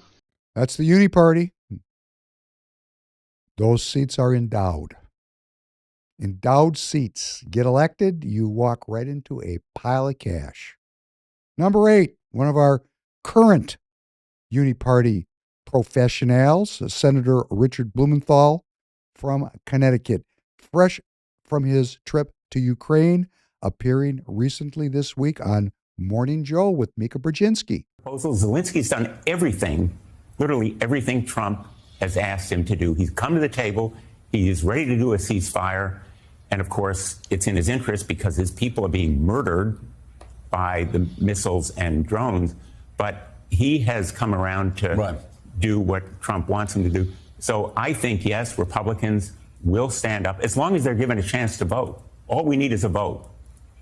That's the Uni Party. Those seats are endowed. Endowed seats. Get elected, you walk right into a pile of cash. Number 8, one of our current Uni Party professionals, Senator Richard Blumenthal from Connecticut, fresh from his trip to Ukraine, appearing recently this week on Morning Joe with Mika Brzezinski. Zelensky's done everything, literally everything Trump has asked him to do. He's come to the table. He is ready to do a ceasefire. And of course, it's in his interest because his people are being murdered by the missiles and drones. But he has come around to do what Trump wants him to do. So I think, yes, Republicans will stand up as long as they're given a chance to vote. All we need is a vote.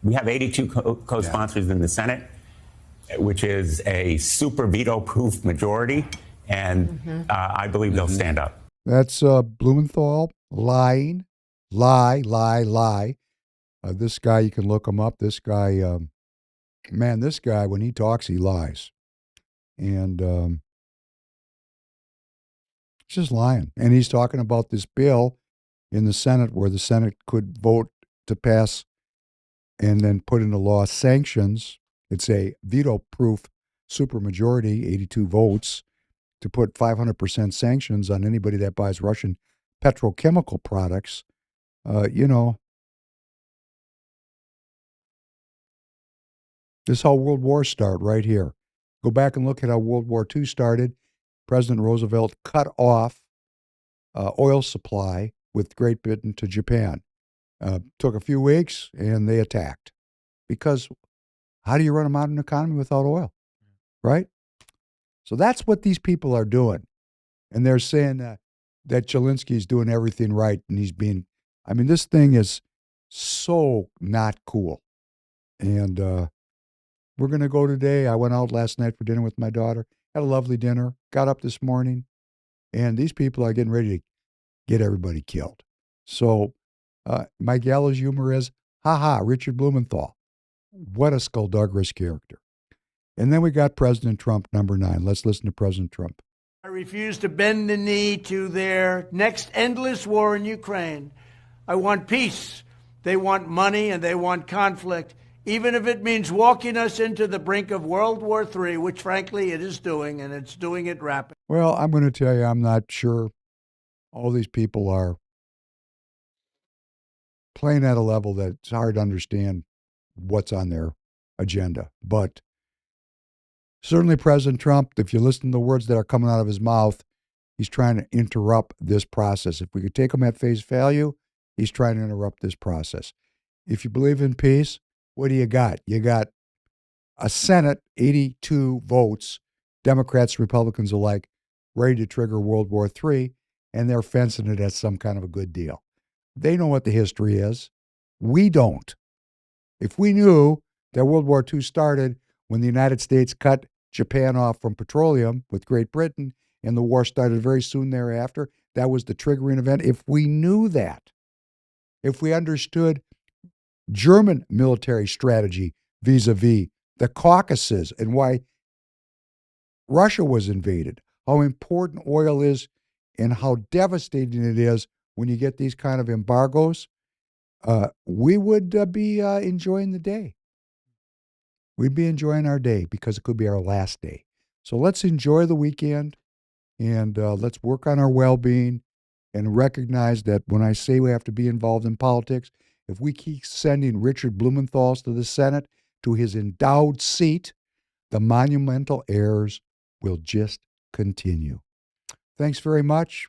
We have 82 co-sponsors in the Senate, which is a super veto-proof majority. And I believe they'll stand up. That's Blumenthal lying. Lie. This guy, you can look him up. This guy, this guy, when he talks, he lies. And just lying. And he's talking about this bill in the Senate where the Senate could vote to pass and then put into law sanctions. It's a veto-proof supermajority, 82 votes, to put 500% sanctions on anybody that buys Russian petrochemical products. This is how world wars start right here. Go back and look at how World War II started. President Roosevelt cut off oil supply with Great Britain to Japan. Took a few weeks, and they attacked. Because how do you run a modern economy without oil? Right? So that's what these people are doing. And they're saying that Zelensky's doing everything right, and he's being... this thing is so not cool. And we're going to go today. I went out last night for dinner with my daughter. Had a lovely dinner. Got up this morning. And these people are getting ready to get everybody killed. So my gallows humor is, Richard Blumenthal. What a skullduggerous character. And then we got President Trump, number 9. Let's listen to President Trump. I refuse to bend the knee to their next endless war in Ukraine. I want peace. They want money and they want conflict, even if it means walking us into the brink of World War III, which frankly it is doing, and it's doing it rapidly. Well, I'm going to tell you, I'm not sure all these people are playing at a level that it's hard to understand what's on their agenda. But certainly President Trump, if you listen to the words that are coming out of his mouth, he's trying to interrupt this process. If we could take him at face value, he's trying to interrupt this process. If you believe in peace, what do you got? You got a Senate, 82 votes, Democrats, Republicans alike, ready to trigger World War III, and they're fencing it as some kind of a good deal. They know what the history is. We don't. If we knew that World War II started when the United States cut Japan off from petroleum with Great Britain and the war started very soon thereafter, that was the triggering event. If we knew that, if we understood German military strategy vis-a-vis the Caucasus and why Russia was invaded, how important oil is and how devastating it is when you get these kind of embargoes, we would be enjoying the day. We'd be enjoying our day because it could be our last day. So let's enjoy the weekend and let's work on our well-being and recognize that when I say we have to be involved in politics, if we keep sending Richard Blumenthal to the Senate to his endowed seat, the monumental errors will just continue. Thanks very much.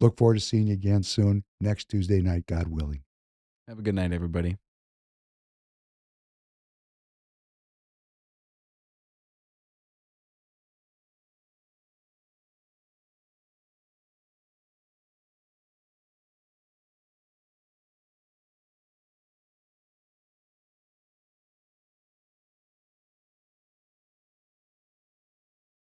Look forward to seeing you again soon, next Tuesday night, God willing. Have a good night, everybody.